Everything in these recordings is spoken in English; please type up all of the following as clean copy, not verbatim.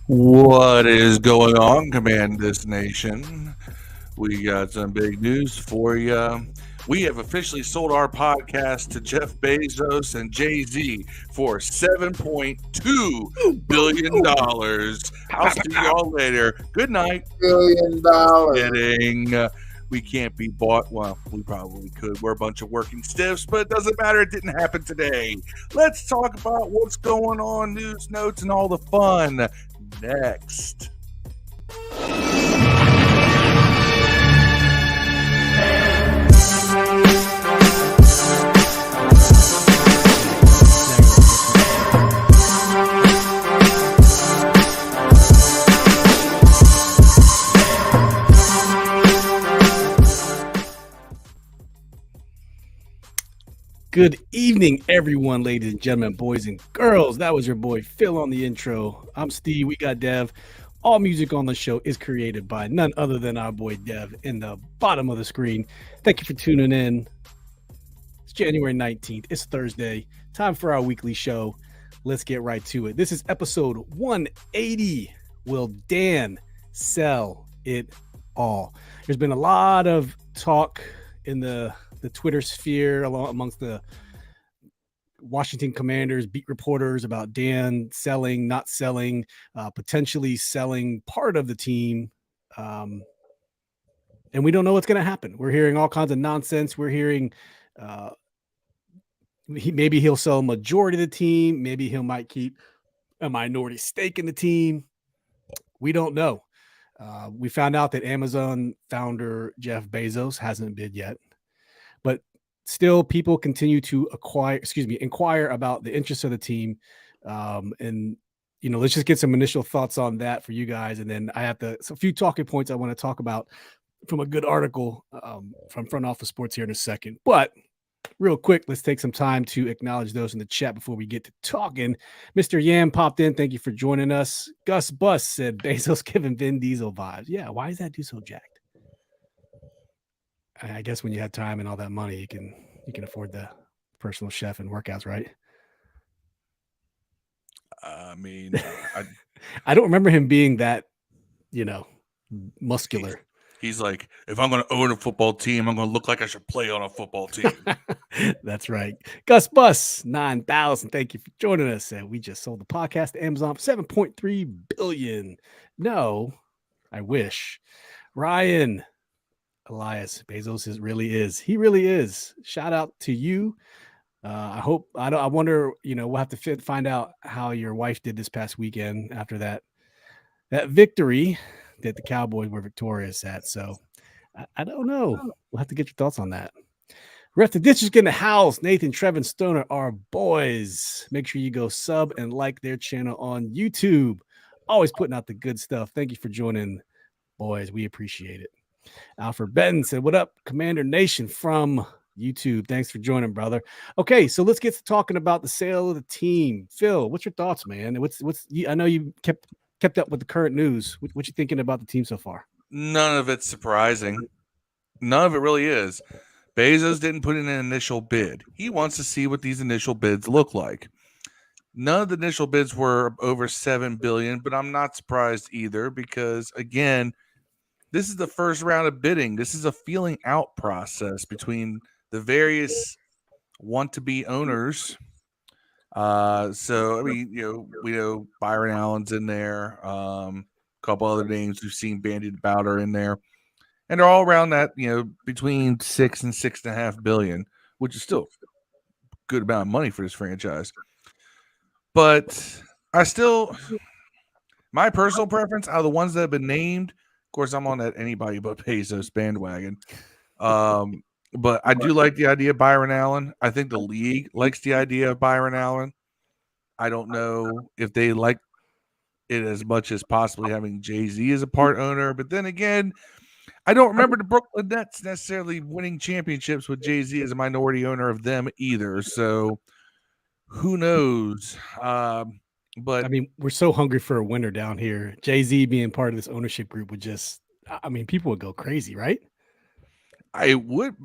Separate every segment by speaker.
Speaker 1: What is going on, Command This Nation? We got some big news for you. We have officially sold our podcast to Jeff Bezos and Jay-Z for $7.2 billion. I'll see y'all later. Good night.
Speaker 2: $1 billion.
Speaker 1: Kidding. We can't be bought. Well, we probably could. We're a bunch of working stiffs, but it doesn't matter. It didn't happen today. Let's talk about what's going on, news, notes, and all the fun next.
Speaker 3: Good evening, everyone, ladies and gentlemen, boys and girls. That was your boy Phil on the intro. I'm Steve. We got Dev. All music on the show is created by none other than our boy Dev in the bottom of the screen. Thank you for tuning in. It's January 19th. It's Thursday. Time for our weekly show. Let's get right to it. This is episode 180. Will Dan sell it all? There's been a lot of talk in the Twitter sphere amongst the Washington Commanders beat reporters about Dan selling, not selling, potentially selling part of the team. And we don't know what's going to happen. We're hearing all kinds of nonsense. We're hearing maybe he'll sell a majority of the team. Maybe he might keep a minority stake in the team. We don't know. We found out that Amazon founder Jeff Bezos hasn't bid yet. But still, people continue to inquire about the interests of the team. And, let's just get some initial thoughts on that for you guys. And then I have a few talking points I want to talk about from a good article from Front Office Sports here in a second. But real quick, let's take some time to acknowledge those in the chat before we get to talking. Mr. Yam popped in. Thank you for joining us. Gus Bus said Bezos giving Vin Diesel vibes. Yeah, why is that dude so jacked? I guess when you have time and all that money, you can afford the personal chef and workouts, right?
Speaker 1: I mean,
Speaker 3: I don't remember him being that, muscular.
Speaker 1: He's like, if I'm going to own a football team, I'm going to look like I should play on a football team.
Speaker 3: That's right. Gus Bus 9,000. Thank you for joining us. And we just sold the podcast to Amazon for $7.3 billion. No, I wish. Ryan Elias, Bezos really is. He really is. Shout out to you. I wonder, we'll have to find out how your wife did this past weekend after that victory that the Cowboys were victorious at. So I don't know. We'll have to get your thoughts on that. Ref the Ditch is getting the house. Nathan, Trevin, Stoner are boys. Make sure you go sub and like their channel on YouTube. Always putting out the good stuff. Thank you for joining, boys. We appreciate it. Alfred Benton said, what up, Commander Nation from YouTube? Thanks for joining, brother. Okay, so let's get to talking about the sale of the team. Phil, what's your thoughts, man? I know you kept up with the current news. What you thinking about the team so far?
Speaker 1: None of it's surprising. None of it really is. Bezos didn't put in an initial bid. He wants to see what these initial bids look like. None of the initial bids were over $7 billion, but I'm not surprised either because, again, this is the first round of bidding. This is a feeling out process between the various want-to-be owners. So, I mean, we know Byron Allen's in there. A couple other names we've seen bandied about are in there. And they're all around that, between $6 and $6.5 billion, which is still a good amount of money for this franchise. But my personal preference out of the ones that have been named, of course, I'm on that anybody but Bezos bandwagon. But I do like the idea of Byron Allen. I think the league likes the idea of Byron Allen. I don't know if they like it as much as possibly having Jay-Z as a part owner. But then again, I don't remember the Brooklyn Nets necessarily winning championships with Jay-Z as a minority owner of them either. So who knows? But
Speaker 3: I mean, we're so hungry for a winner down here. Jay-Z being part of this ownership group would people would go crazy, right?
Speaker 1: I would.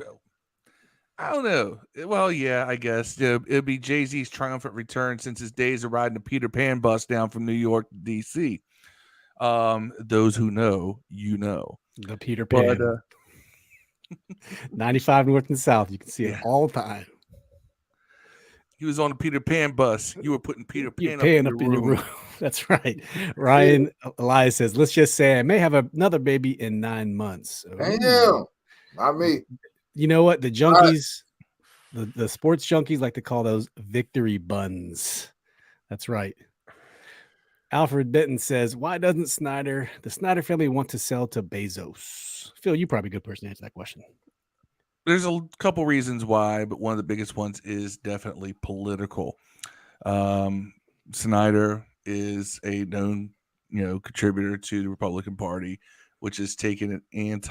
Speaker 1: I don't know. Well, yeah, I guess it'd be Jay-Z's triumphant return since his days of riding a Peter Pan bus down from New York to D.C. Those who know, you know.
Speaker 3: The Peter
Speaker 1: But
Speaker 3: Pan. 95 north and south. You can see it
Speaker 1: Yeah.
Speaker 3: all the time.
Speaker 1: he was on the Peter Pan bus. You were putting Peter Pan
Speaker 3: Up in your room. That's right. Ryan Elias says, let's just say I may have another baby in 9 months.
Speaker 2: Damn. Not me.
Speaker 3: You know what? The junkies, the sports junkies like to call those victory buns. That's right. Alfred Benton says, why doesn't the Snyder family want to sell to Bezos? Phil, you're probably a good person to answer that question.
Speaker 1: There's a couple reasons why, but one of the biggest ones is definitely political. Snyder is a known, contributor to the Republican Party, which has taken an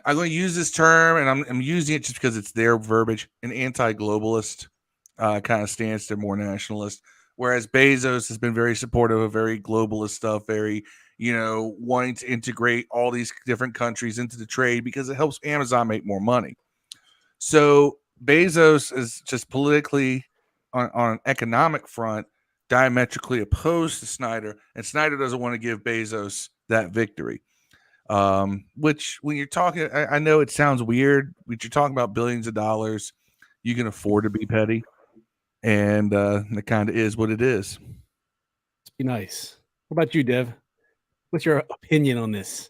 Speaker 1: I'm going to use this term, and I'm using it just because it's their verbiage, an anti-globalist kind of stance. They're more nationalist, whereas Bezos has been very supportive of very globalist stuff, very, wanting to integrate all these different countries into the trade because it helps Amazon make more money. So Bezos is just politically on an economic front diametrically opposed to Snyder, and Snyder doesn't want to give Bezos that victory. Which when you're talking, I know it sounds weird, but you're talking about billions of dollars. You can afford to be petty, and it kind of is what it is.
Speaker 3: Let's be nice. What about you, Dev? What's your opinion on this?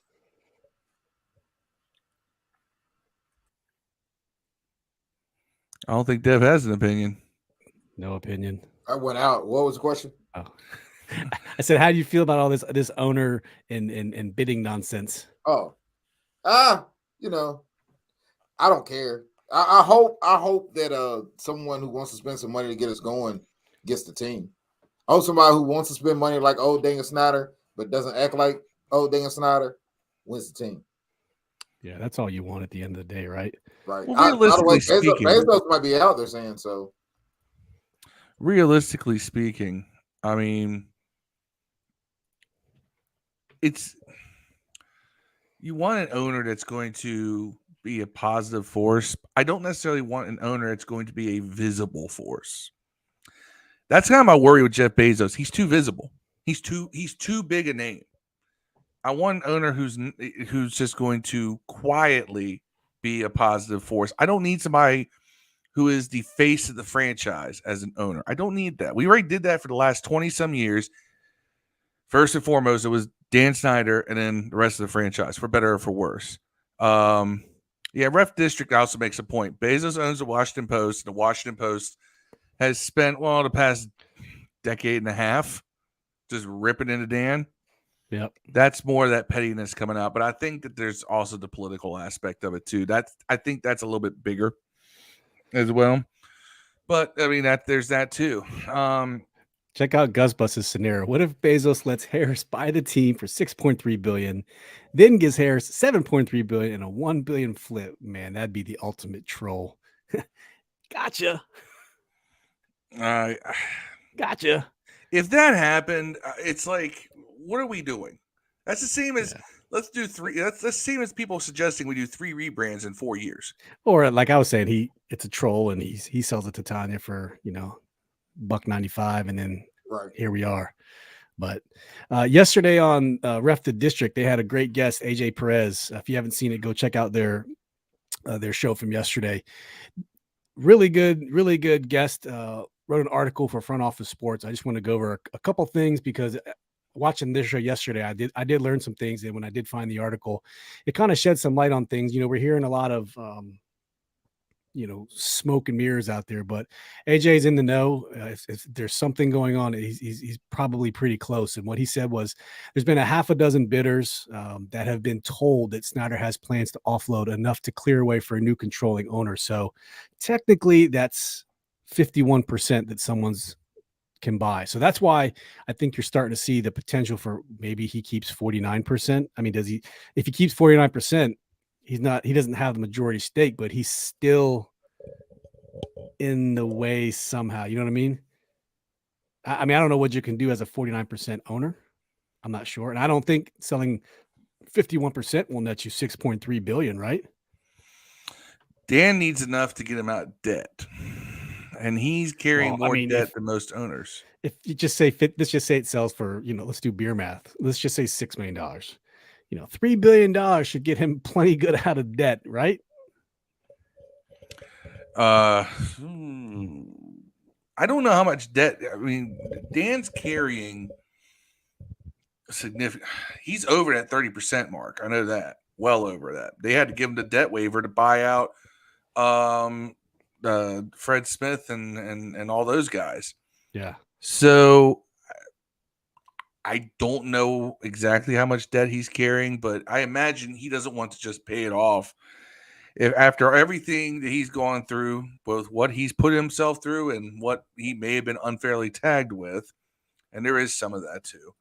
Speaker 1: I don't think Dev has an opinion.
Speaker 3: No opinion.
Speaker 2: I went out. What was the question?
Speaker 3: Oh. I said, how do you feel about all this owner and bidding nonsense?
Speaker 2: Oh, I don't care. I hope that someone who wants to spend some money to get us going gets the team. I hope somebody who wants to spend money like old Daniel Snyder but doesn't act like old Daniel Snyder wins the team.
Speaker 3: Yeah, that's all you want at the end of the day, right?
Speaker 2: Right.
Speaker 1: Well, realistically speaking,
Speaker 2: Bezos might be out there saying so.
Speaker 1: Realistically speaking, I mean, you want an owner that's going to be a positive force. I don't necessarily want an owner that's going to be a visible force. That's kind of my worry with Jeff Bezos. He's too visible. He's too big a name. I want an owner who's just going to quietly be a positive force. I don't need somebody who is the face of the franchise as an owner. I don't need that. We already did that for the last 20-some years. First and foremost, it was Dan Snyder and then the rest of the franchise, for better or for worse. Ref District also makes a point. Bezos owns the Washington Post. The Washington Post has spent, the past decade and a half just ripping into Dan.
Speaker 3: Yep.
Speaker 1: That's more of that pettiness coming out. But I think that there's also the political aspect of it too. I think that's a little bit bigger as well. But I mean, there's that too.
Speaker 3: Check out Gus Bus's scenario. What if Bezos lets Harris buy the team for $6.3 billion, then gives Harris $7.3 billion and a $1 billion flip? Man, that'd be the ultimate troll. Gotcha. Gotcha.
Speaker 1: If that happened, it's like, what are we doing? That's the same as let's do three. That's the same as people suggesting we do 3 rebrands in 4 years.
Speaker 3: Or like I was saying, it's a troll and he sells it to Tanya for $1.95, and then here we are. But yesterday on Ref the District, they had a great guest, AJ Perez. If you haven't seen it, go check out their show from yesterday. Really good guest. Wrote an article for Front Office Sports. I just want to go over a couple things because watching this show yesterday, I did learn some things, and when I did find the article, it kind of shed some light on things. We're hearing a lot of smoke and mirrors out there, but AJ's in the know. If there's something going on, he's probably pretty close. And what he said was there's been a half a dozen bidders that have been told that Snyder has plans to offload enough to clear away for a new controlling owner. So technically that's 51% that someone's can buy. So that's why I think you're starting to see the potential for maybe he keeps 49%. I mean, if he keeps 49%, he doesn't have the majority stake, but he's still in the way somehow. You know what I mean? I don't know what you can do as a 49% owner. I'm not sure. And I don't think selling 51% will net you $6.3 billion, right?
Speaker 1: Dan needs enough to get him out of debt, and he's carrying more debt than most owners.
Speaker 3: If you just say let's just say it sells for, let's do beer math. Let's just say $6 million. $3 billion should get him plenty good out of debt, right?
Speaker 1: I don't know how much debt. I mean, Dan's carrying significant. He's over that 30% mark. I know that. Well over that. They had to give him the debt waiver to buy out Fred Smith and all those guys.
Speaker 3: Yeah.
Speaker 1: So I don't know exactly how much debt he's carrying, but I imagine he doesn't want to just pay it off. If after everything that he's gone through, both what he's put himself through and what he may have been unfairly tagged with, and there is some of that too.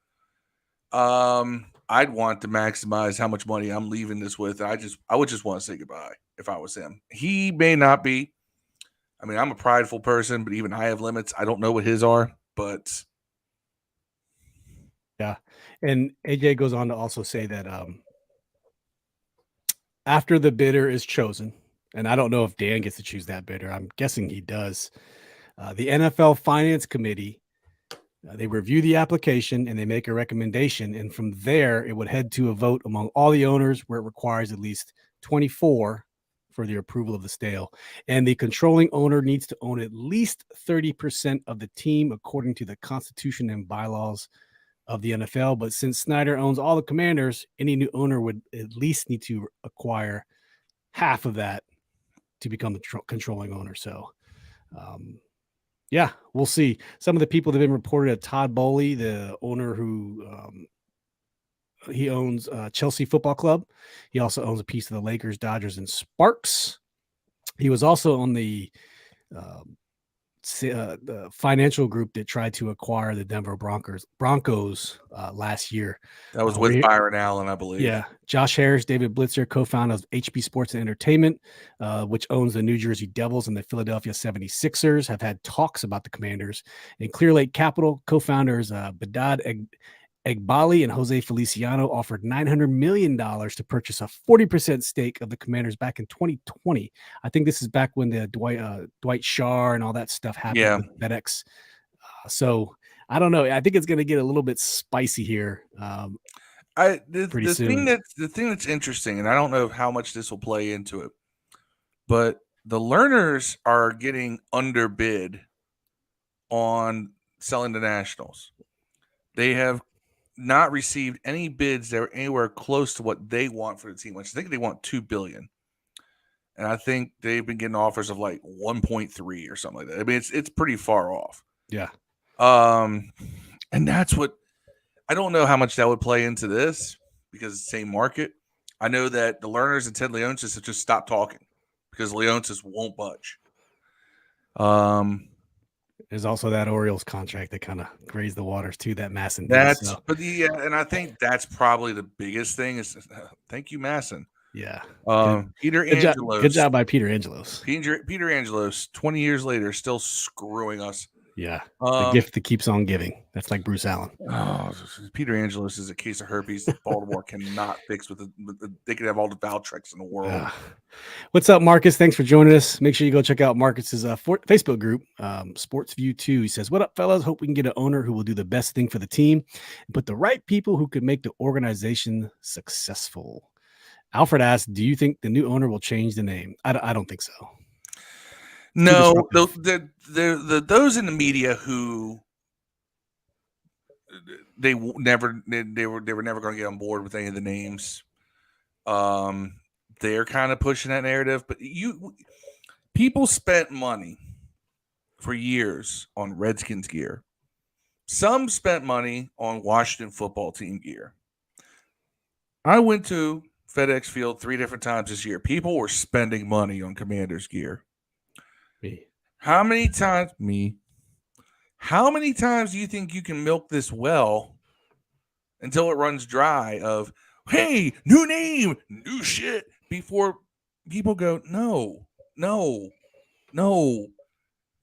Speaker 1: I'd want to maximize how much money I'm leaving this with. I would just want to say goodbye if I was him. He may not be. I mean, I'm a prideful person, but even I have limits. I don't know what his are, but
Speaker 3: yeah. And AJ goes on to also say that after the bidder is chosen, and I don't know if Dan gets to choose that bidder. I'm guessing he does. The NFL Finance Committee, they review the application and they make a recommendation. And from there, it would head to a vote among all the owners where it requires at least 24 for the approval of the sale. And the controlling owner needs to own at least 30% of the team according to the Constitution and bylaws of the NFL. But since Snyder owns all the Commanders, any new owner would at least need to acquire half of that to become the controlling owner. So, yeah, we'll see. Some of the people that have been reported, Todd Bowley, the owner who he owns Chelsea Football Club. He also owns a piece of the Lakers, Dodgers, and Sparks. He was also on the financial group that tried to acquire the Denver Broncos last year.
Speaker 1: That was with Byron Allen, I believe.
Speaker 3: Yeah. Josh Harris, David Blitzer, co-founder of HB Sports and Entertainment, which owns the New Jersey Devils and the Philadelphia 76ers, have had talks about the Commanders. And Clear Lake Capital co-founders Badad Egbali and Jose Feliciano offered $900 million to purchase a 40% stake of the Commanders back in 2020. I think this is back when the Dwight Schrute and all that stuff happened with FedEx. So I don't know. I think it's going to get a little bit spicy here.
Speaker 1: The thing that's interesting, and I don't know how much this will play into it, but the Learners are getting underbid on selling the Nationals. They have not received any bids that are anywhere close to what they want for the team. I think they want $2 billion, and I think they've been getting offers of like 1.3 or something like that. I mean, it's pretty far off.
Speaker 3: Yeah.
Speaker 1: And that's what I don't know how much that would play into this because it's the same market. I know that the Learners and Ted Leonsis have just stopped talking because Leonsis won't budge.
Speaker 3: There's also that Orioles contract that kind of grazed the waters too. That Masson.
Speaker 1: And I think that's probably the biggest thing is thank you, Masson.
Speaker 3: Yeah.
Speaker 1: Peter Angelos.
Speaker 3: Good job by Peter Angelos.
Speaker 1: Peter Angelos, 20 years later, still screwing us.
Speaker 3: Yeah. The gift that keeps on giving. That's like Bruce Allen.
Speaker 1: Peter Angelos is a case of herpes that Baltimore cannot fix they could have all the Valtrex in the world.
Speaker 3: What's up, Marcus? Thanks for joining us. Make sure you go check out Marcus's Facebook group, Sports View 2. He says, "What up, fellas? Hope we can get an owner who will do the best thing for the team and put the right people who could make the organization successful." Alfred asks, "Do you think the new owner will change the name?" I don't think so.
Speaker 1: No, the those in the media who they were never going to get on board with any of the names. They're kind of pushing that narrative, but people spent money for years on Redskins gear. Some spent money on Washington football team gear. I went to FedEx Field 3 different times this year. People were spending money on Commanders gear.
Speaker 3: Me.
Speaker 1: How many times do you think you can milk this well until it runs dry of, hey, new name, new shit, before people go, no.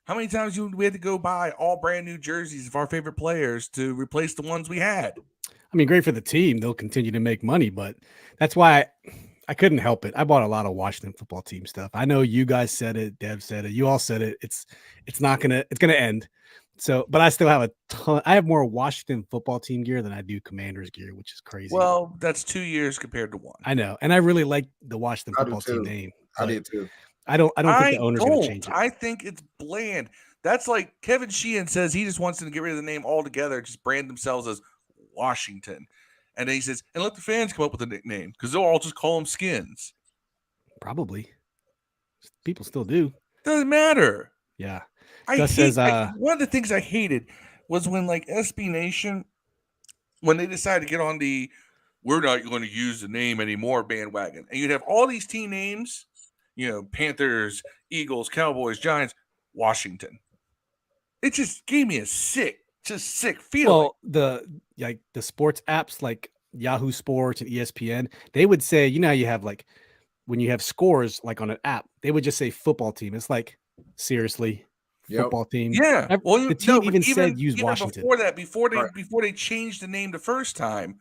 Speaker 1: How many times we had to go buy all brand new jerseys of our favorite players to replace the ones we had?
Speaker 3: I mean, great for the team. They'll continue to make money, but that's why I couldn't help it. I bought a lot of Washington football team stuff. I know you guys said it, Dev said it, you all said it. It's gonna end. So, but I still have a ton. I have more Washington football team gear than I do Commanders gear, which is crazy.
Speaker 1: Well, that's 2 years compared to 1.
Speaker 3: I know, and I really like the Washington football team name.
Speaker 2: I did too.
Speaker 3: I don't think the owner's going to change it.
Speaker 1: I think it's bland. That's like Kevin Sheehan says he just wants them to get rid of the name altogether, just brand themselves as Washington. And then he says, and let the fans come up with a nickname because they'll all just call them Skins.
Speaker 3: Probably. People still do.
Speaker 1: Doesn't matter.
Speaker 3: Yeah.
Speaker 1: One of the things I hated was when like SB Nation, when they decided to get on the we're not going to use the name anymore bandwagon. And you'd have all these team names, Panthers, Eagles, Cowboys, Giants, Washington. It just gave me a sick feeling.
Speaker 3: Well, the sports apps like Yahoo Sports and ESPN, they would say, you have like when you have scores like on an app, they would just say football team. It's like, seriously, football team.
Speaker 1: Yeah. Well,
Speaker 3: the team even said use Washington.
Speaker 1: Before they changed the name the first time,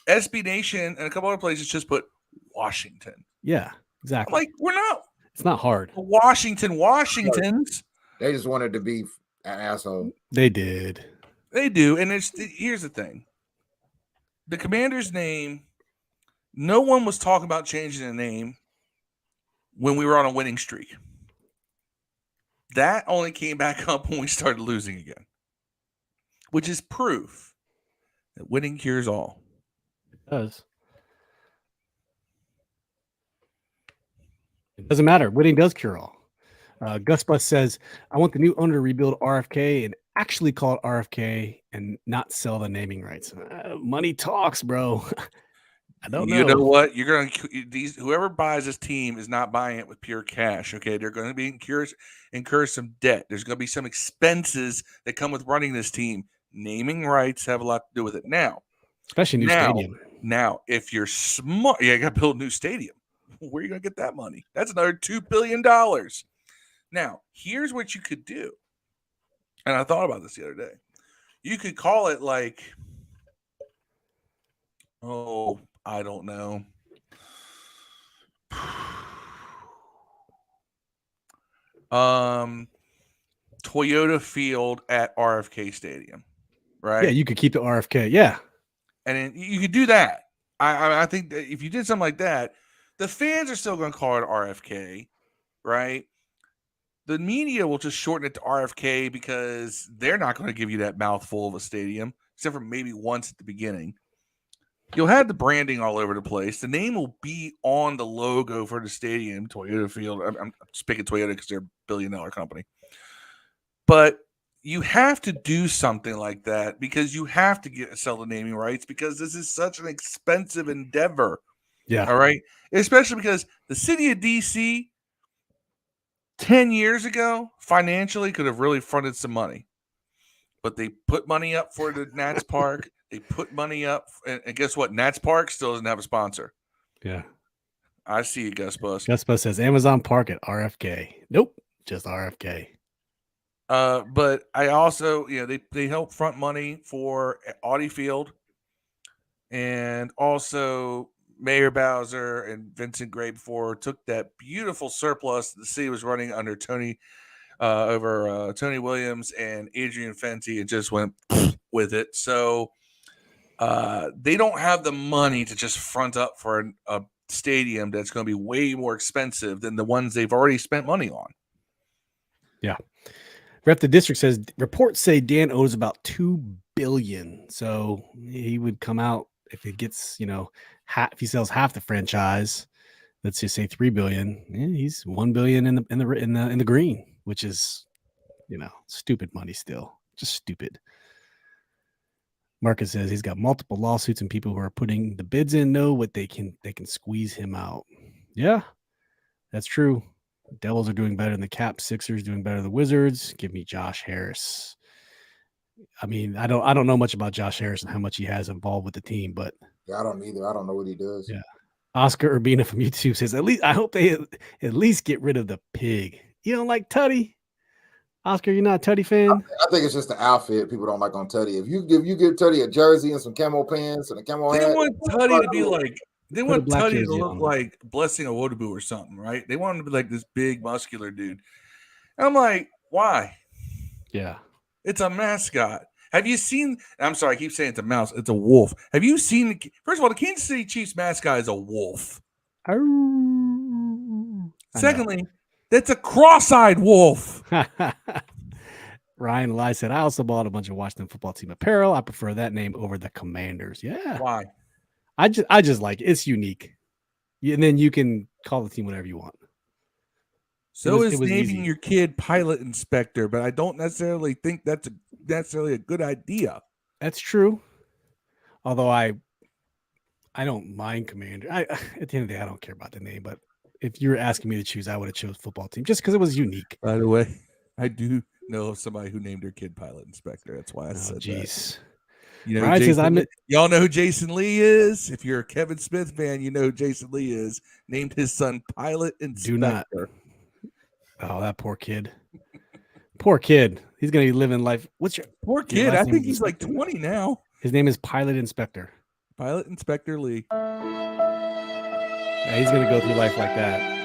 Speaker 1: SB Nation and a couple other places just put Washington.
Speaker 3: Yeah, exactly.
Speaker 1: I'm like, we're not.
Speaker 3: It's not hard.
Speaker 1: Washingtons.
Speaker 2: They just wanted to be an asshole.
Speaker 3: They did.
Speaker 1: They do. And here's the thing. The Commander's name, no one was talking about changing the name when we were on a winning streak. That only came back up when we started losing again, which is proof that winning cures all.
Speaker 3: It does. It doesn't matter. Winning does cure all. Gus Bus says, I want the new owner to rebuild RFK and actually call it RFK and not sell the naming rights. Money talks, bro. I don't know.
Speaker 1: You know what? You're going to whoever buys this team is not buying it with pure cash. Okay, they're going to be incur some debt. There's going to be some expenses that come with running this team. Naming rights have a lot to do with it now,
Speaker 3: especially new stadium.
Speaker 1: Now, if you're smart, you got to build a new stadium. Where are you going to get that money? That's another $2 billion. Now, here's what you could do. And I thought about this the other day. You could call it like, I don't know. Toyota Field at RFK Stadium, right?
Speaker 3: Yeah, you could keep the RFK. Yeah.
Speaker 1: And then you could do that. I think that if you did something like that, the fans are still going to call it RFK, right? The media will just shorten it to RFK because they're not going to give you that mouthful of a stadium, except for maybe once at the beginning. You'll have the branding all over the place. The name will be on the logo for the stadium, Toyota Field. I'm speaking Toyota because they're a billion-dollar company. But you have to do something like that because you have to sell the naming rights because this is such an expensive endeavor.
Speaker 3: Yeah.
Speaker 1: All right. Especially because the city of D.C. 10 years ago financially could have really fronted some money. But they put money up for the Nats Park. They put money up. And guess what? Nats Park still doesn't have a sponsor.
Speaker 3: Yeah.
Speaker 1: I see you, Gus Bus.
Speaker 3: Gus Bus says Amazon Park at RFK. Nope. Just RFK.
Speaker 1: But I also, they help front money for Audi Field, and also Mayor Bowser and Vincent Gray before took that beautiful surplus the city was running under Tony Williams and Adrian Fenty and just went with it. So they don't have the money to just front up for a stadium that's going to be way more expensive than the ones they've already spent money on. Yeah.
Speaker 3: Rep the District says reports say Dan owes about $2 billion. So he would come out if it gets, if he sells half the franchise, let's just say $3 billion. He's $1 billion in the green, which is, stupid money still, just stupid. Marcus says he's got multiple lawsuits and people who are putting the bids in know what they can squeeze him out. Yeah, that's true. Devils are doing better than the Caps. Sixers doing better than the Wizards. Give me Josh Harris. I mean, I don't know much about Josh Harris and how much he has involved with the team, but
Speaker 2: I don't either. I don't know what he does.
Speaker 3: Yeah. Oscar Urbina from YouTube says I hope they at least get rid of the pig. You don't like Tutty? Oscar, you're not a Tutty fan?
Speaker 2: I think it's just the outfit people don't like on Tutty. If you give Tutty a jersey and some camo pants and a camo hat,
Speaker 1: they want Tutty to be like They
Speaker 3: Put a
Speaker 1: want
Speaker 3: black
Speaker 1: Tutty to
Speaker 3: jersey
Speaker 1: look
Speaker 3: on.
Speaker 1: like Blessing Awodobu or something, right? They want him to be like this big, muscular dude. And I'm like, why?
Speaker 3: Yeah.
Speaker 1: It's a mascot. Have you seen? I'm sorry, I keep saying it's a mouse. It's a wolf. Have you seen? First of all, the Kansas City Chiefs mascot is a wolf. Secondly, that's a cross-eyed wolf.
Speaker 3: Ryan Lai said, I also bought a bunch of Washington football team apparel. I prefer that name over the Commanders. Yeah.
Speaker 1: Why?
Speaker 3: I just like it. It's unique. And then you can call the team whatever you want.
Speaker 1: So
Speaker 3: it
Speaker 1: is
Speaker 3: was
Speaker 1: naming
Speaker 3: easy.
Speaker 1: your kid Pilot Inspector, but I don't necessarily think that's necessarily a good idea.
Speaker 3: That's true. Although I don't mind Commander. At the end of the day, I don't care about the name. But if you were asking me to choose, I would have chose football team just because it was unique.
Speaker 1: By the way, I do know of somebody who named their kid Pilot Inspector. That's why I said
Speaker 3: geez.
Speaker 1: that. You know,
Speaker 3: Ryan says,
Speaker 1: y'all know who Jason Lee is? If you're a Kevin Smith fan, you know who Jason Lee is. Named his son Pilot Inspector.
Speaker 3: Do not. Oh, that poor kid. Poor kid. He's going to be living life. What's your
Speaker 1: poor kid? I think he's like
Speaker 3: Inspector?
Speaker 1: 20 now.
Speaker 3: His name is Pilot Inspector.
Speaker 1: Pilot Inspector Lee.
Speaker 3: Yeah, he's going to go through life like that.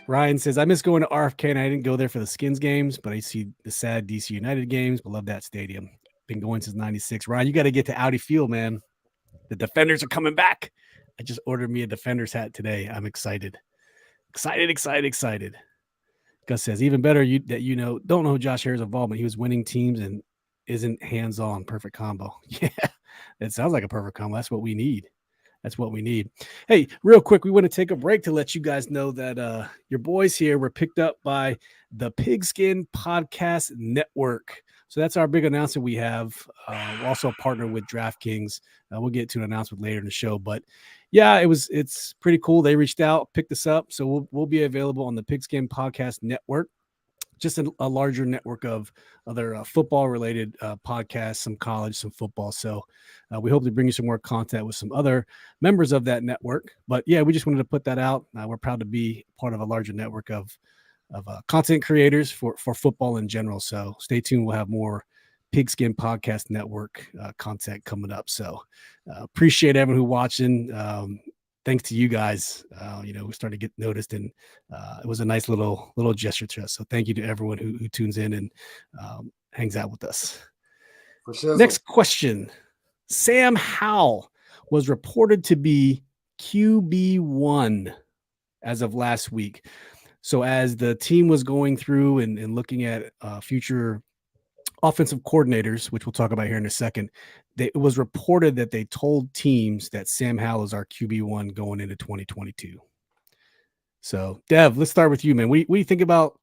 Speaker 3: Ryan says, I miss going to RFK and I didn't go there for the Skins games, but I see the sad DC United games, but love that stadium. Been going since 96. Ryan, you got to get to Audi Field, man. The Defenders are coming back. I just ordered me a Defenders hat today. I'm excited. Excited. Gus says, even better don't know who Josh Hare's involvement. He was winning teams and isn't hands-on. Perfect combo. Yeah, it sounds like a perfect combo. That's what we need. Hey, real quick, we want to take a break to let you guys know that your boys here were picked up by the Pigskin Podcast Network. So that's our big announcement we have. We're also a partner with DraftKings. We'll get to an announcement later in the show. But yeah, it's pretty cool. They reached out, picked us up. So we'll be available on the Pigskin Podcast Network. Just a larger network of other football-related podcasts, some college, some football. So we hope to bring you some more content with some other members of that network. But yeah, we just wanted to put that out. We're proud to be part of a larger network of content creators for football in general. So stay tuned. We'll have more Pigskin Podcast Network content coming up. So appreciate everyone who watching. Thanks to you guys, we started to get noticed, and it was a nice little gesture to us. So thank you to everyone who tunes in and hangs out with us.
Speaker 2: For sure.
Speaker 3: Next question. Sam Howell was reported to be QB1 as of last week. So as the team was going through and looking at future offensive coordinators, which we'll talk about here in a second, it was reported that they told teams that Sam Howell is our QB1 going into 2022. So, Dev, let's start with you, man. What do you think about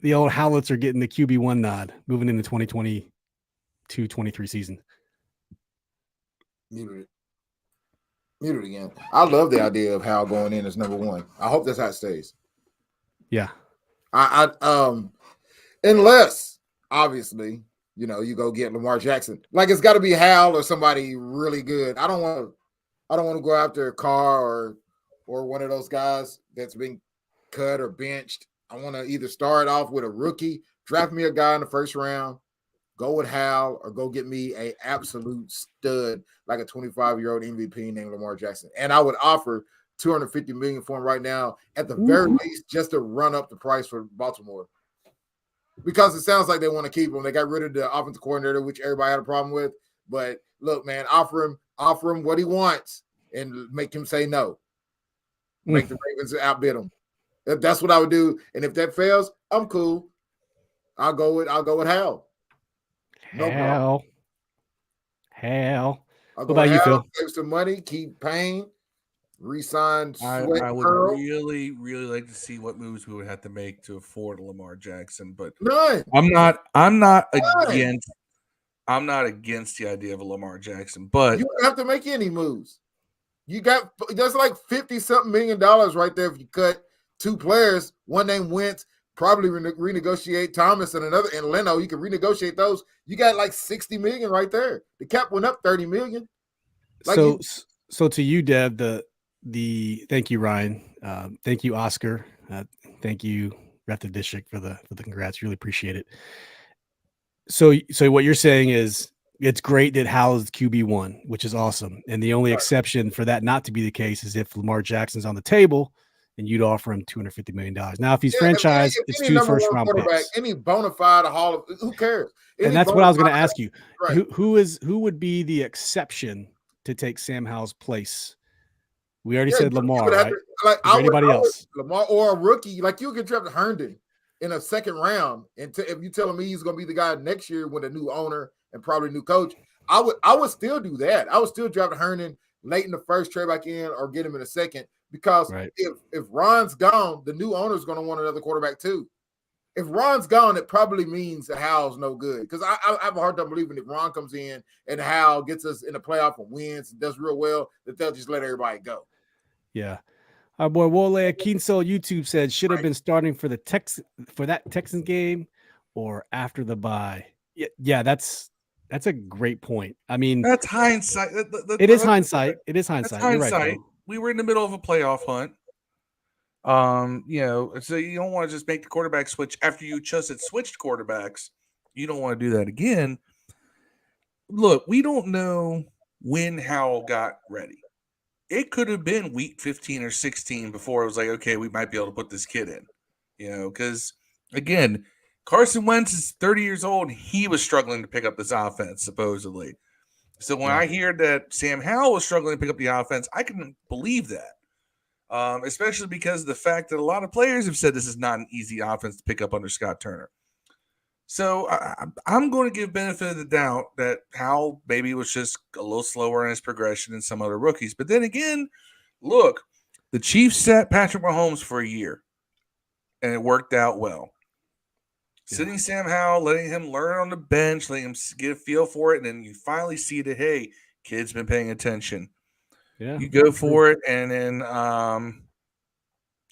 Speaker 3: the old Howlets are getting the QB1 nod moving into 2022-23 season?
Speaker 2: Muted again. I love the idea of Howell going in as number one. I hope that's how it stays.
Speaker 3: Yeah.
Speaker 2: Unless obviously, you go get Lamar Jackson. Like it's got to be Hal or somebody really good. I don't want to go after a Carr or one of those guys that's been cut or benched. I want to either start off with a rookie, draft me a guy in the first round, go with Hal, or go get me a absolute stud like a 25-year-old MVP named Lamar Jackson. And I would offer $250 million for him right now, at the very least, just to run up the price for Baltimore. Because it sounds like they want to keep him. They got rid of the offensive coordinator, which everybody had a problem with. But look, man, offer him what he wants and make him say no. Make the Ravens outbid him. That's what I would do. And if that fails, I'm cool. I'll go with Hal. No problem.
Speaker 3: Hal.
Speaker 2: I'll
Speaker 3: What
Speaker 2: go
Speaker 3: about you, Phil?
Speaker 2: Save some money, keep paying, resign.
Speaker 1: I would really, really like to see what moves we would have to make to afford Lamar Jackson, but
Speaker 2: none.
Speaker 1: I'm not against the idea of a Lamar Jackson, but
Speaker 2: you don't have to make any moves. There's like $50-something million right there if you cut two players, one named Wentz, probably renegotiate Thomas and another, and Leno. You can renegotiate those. You got like $60 million right there. The cap went up $30 million.
Speaker 3: So to you, Deb, the thank you, Ryan. Thank you, Oscar. Thank you, Rep the District, for the congrats. Really appreciate it. So what you're saying is it's great that Howell is QB1, which is awesome. And the only exception for that not to be the case is if Lamar Jackson's on the table and you'd offer him $250 million. Now, if he's franchised, it's
Speaker 2: any
Speaker 3: 2
Speaker 2: number
Speaker 3: first
Speaker 2: one
Speaker 3: round
Speaker 2: quarterback,
Speaker 3: picks.
Speaker 2: any bona fide Hall of, who cares?
Speaker 3: And that's what I was going to ask you.
Speaker 2: Right.
Speaker 3: Who would be the exception to take Sam Howell's place? We already said Lamar, right? Anybody else?
Speaker 2: Lamar or a rookie, like you can draft Herndon in a second round, and if you telling me he's going to be the guy next year with a new owner and probably new coach, I would still do that. I would still draft Herndon late in the first, trade back in, or get him in a second, because if Ron's gone, the new owner is going to want another quarterback too. If Ron's gone, it probably means that Howell's no good, because I have a hard time believing if Ron comes in and Howell gets us in the playoff and wins and does real well, that they'll just let everybody go.
Speaker 3: Yeah. Our boy Wole Kinso YouTube said should have been starting for that Texans game or after the bye. Yeah, that's a great point. I mean,
Speaker 1: that's hindsight.
Speaker 3: It is hindsight. It is hindsight.
Speaker 1: That's hindsight.
Speaker 3: You're right,
Speaker 1: we were in the middle of a playoff hunt. So you don't want to just make the quarterback switch after you just had switched quarterbacks. You don't want to do that again. Look, we don't know when Howell got ready. It could have been week 15 or 16 before it was like, okay, we might be able to put this kid in, because again, Carson Wentz is 30 years old. And he was struggling to pick up this offense, supposedly. So when I hear that Sam Howell was struggling to pick up the offense, I can believe that, especially because of the fact that a lot of players have said this is not an easy offense to pick up under Scott Turner. So I'm going to give benefit of the doubt that Howell maybe was just a little slower in his progression than some other rookies. But then again, look, the Chiefs sat Patrick Mahomes for a year, and it worked out well. Yeah. Sitting Sam Howell, letting him learn on the bench, letting him get a feel for it, and then you finally see that, hey, kid's been paying attention.
Speaker 3: Yeah,
Speaker 1: you go for it, and then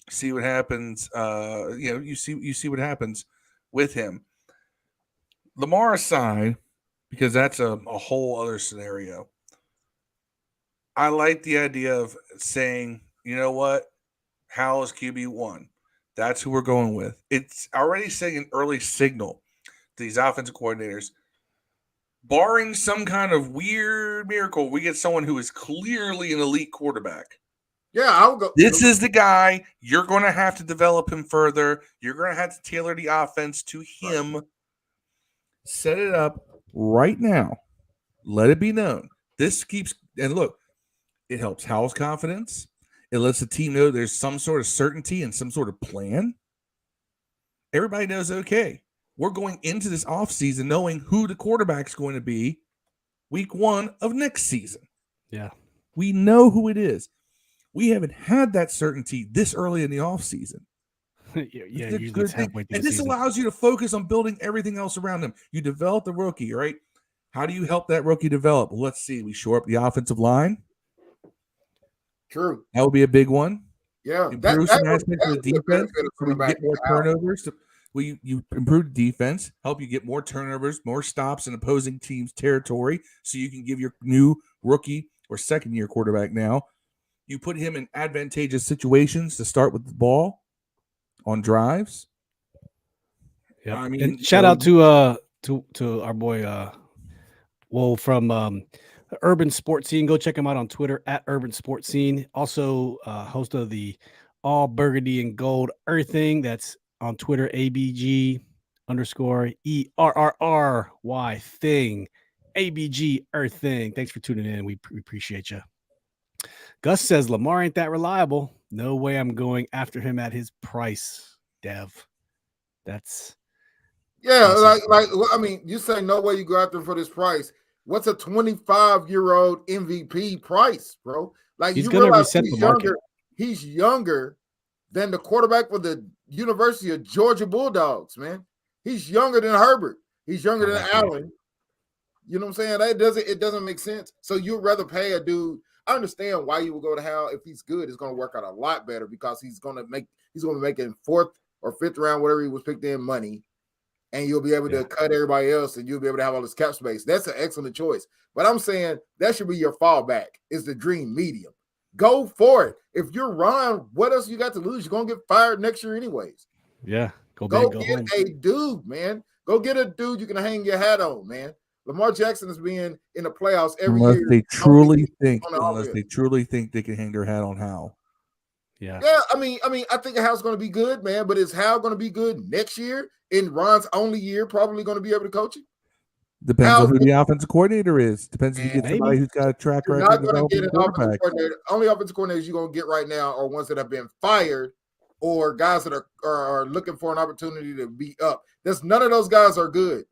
Speaker 1: see what happens. You see what happens with him. Lamar aside, because that's a whole other scenario, I like the idea of saying, you know what, Howell is QB1. That's who we're going with. It's already setting an early signal to these offensive coordinators. Barring some kind of weird miracle, we get someone who is clearly an elite quarterback.
Speaker 2: Yeah, I'll go.
Speaker 1: This is the guy. You're going to have to develop him further. You're going to have to tailor the offense to him. Right. Set it up right now. Let it be known. This keeps, and look, it helps Howell's confidence. It lets the team know there's some sort of certainty and some sort of plan. Everybody knows, okay, we're going into this offseason knowing who the quarterback's going to be week 1 of next season.
Speaker 3: Yeah.
Speaker 1: We know who it is. We haven't had that certainty this early in the offseason.
Speaker 3: Yeah, usually it's halfway through
Speaker 1: and this allows you to focus on building everything else around them. You develop the rookie, right? How do you help that rookie develop? Well, let's see. We shore up the offensive line.
Speaker 2: True.
Speaker 1: That would be a big one.
Speaker 2: Yeah.
Speaker 1: Improve some aspects of the defense so we can get more turnovers. You improve the defense, help you get more turnovers, more stops in opposing teams' territory, so you can give your new rookie or second-year quarterback now. You put him in advantageous situations to start with the ball on drives.
Speaker 3: Yeah, I mean, and shout out to our boy from the Urban Sports Scene. Go check him out on Twitter at Urban Sports Scene. Also, host of the All Burgundy and Gold Earthing. That's on Twitter, ABG_ERRRY thing. ABG Earthing. Thanks for tuning in. We appreciate you. Gus says Lamar ain't that reliable. No way I'm going after him at his price, Dev. That's
Speaker 2: like I mean, you say no way you go after him for this price. What's a 25-year-old MVP price, bro? Like,
Speaker 3: he's going to reset the market.
Speaker 2: He's younger than the quarterback for the University of Georgia Bulldogs, man. He's younger than Herbert. He's younger than Allen. You know what I'm saying? It doesn't make sense. So you'd rather pay a dude. I understand why you would go to Howell. If he's good, it's going to work out a lot better because he's going to make in 4th or 5th round, whatever he was picked in, money, and you'll be able to cut everybody else, and you'll be able to have all this cap space. That's an excellent choice. But I'm saying that should be your fallback. Is the dream medium. Go for it. If you're Ron, what else you got to lose? You're going to get fired next year anyways.
Speaker 3: Yeah. Go
Speaker 2: get home. A dude, man. Go get a dude you can hang your hat on, man. Lamar Jackson is being in the playoffs every
Speaker 1: unless
Speaker 2: year.
Speaker 1: they truly think,
Speaker 2: on the
Speaker 1: unless
Speaker 2: offense.
Speaker 1: they truly think they can hang their hat on Howell.
Speaker 3: Yeah.
Speaker 2: Yeah, I mean, I think Howell's going to be good, man. But is Howell going to be good next year in Ron's only year? Probably going to be able to coach it.
Speaker 1: Depends on who the offensive coordinator is. Depends if you get
Speaker 3: Maybe.
Speaker 1: somebody who's got a track
Speaker 2: You're
Speaker 1: record
Speaker 2: not going to get
Speaker 1: developing
Speaker 2: an offensive
Speaker 1: quarterbacks.
Speaker 2: coordinator. Only offensive coordinators you're going to get right now are ones that have been fired or guys that are looking for an opportunity to be up. None of those guys are good.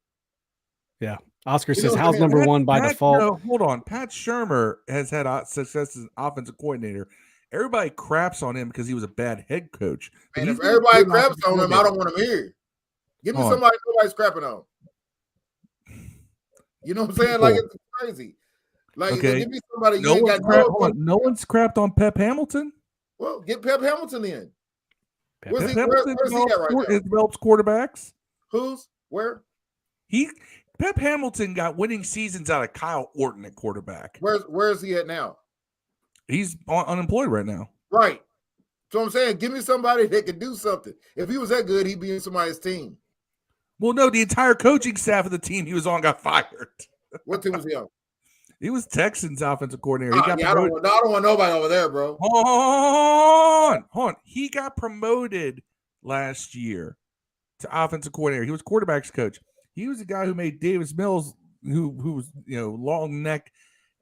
Speaker 3: Yeah. Oscar
Speaker 2: You
Speaker 3: says
Speaker 2: know,
Speaker 3: Howell's number one by default.
Speaker 1: No, hold on. Pat Shurmur has had success as an offensive coordinator. Everybody craps on him because he was a bad head coach.
Speaker 2: And if everybody craps on him, I don't want him here. Give me somebody nobody's crapping on. You know what I'm saying? Like, it's crazy. Like,
Speaker 1: okay.
Speaker 2: give me somebody.
Speaker 1: No one's crapped on Pep Hamilton.
Speaker 2: Well, get Pep Hamilton in.
Speaker 1: Where's he at right now? It develops quarterbacks.
Speaker 2: Where?
Speaker 1: Pep Hamilton got winning seasons out of Kyle Orton at quarterback.
Speaker 2: Where's he at now?
Speaker 1: He's unemployed right now.
Speaker 2: Right. So I'm saying, give me somebody that can do something. If he was that good, he'd be in somebody's team.
Speaker 1: Well, no, the entire coaching staff of the team he was on got fired.
Speaker 2: What team was he on?
Speaker 1: He was Texans offensive coordinator.
Speaker 2: I don't want nobody over there, bro.
Speaker 1: Hold on. He got promoted last year to offensive coordinator. He was quarterbacks coach. He was the guy who made Davis Mills, who was long neck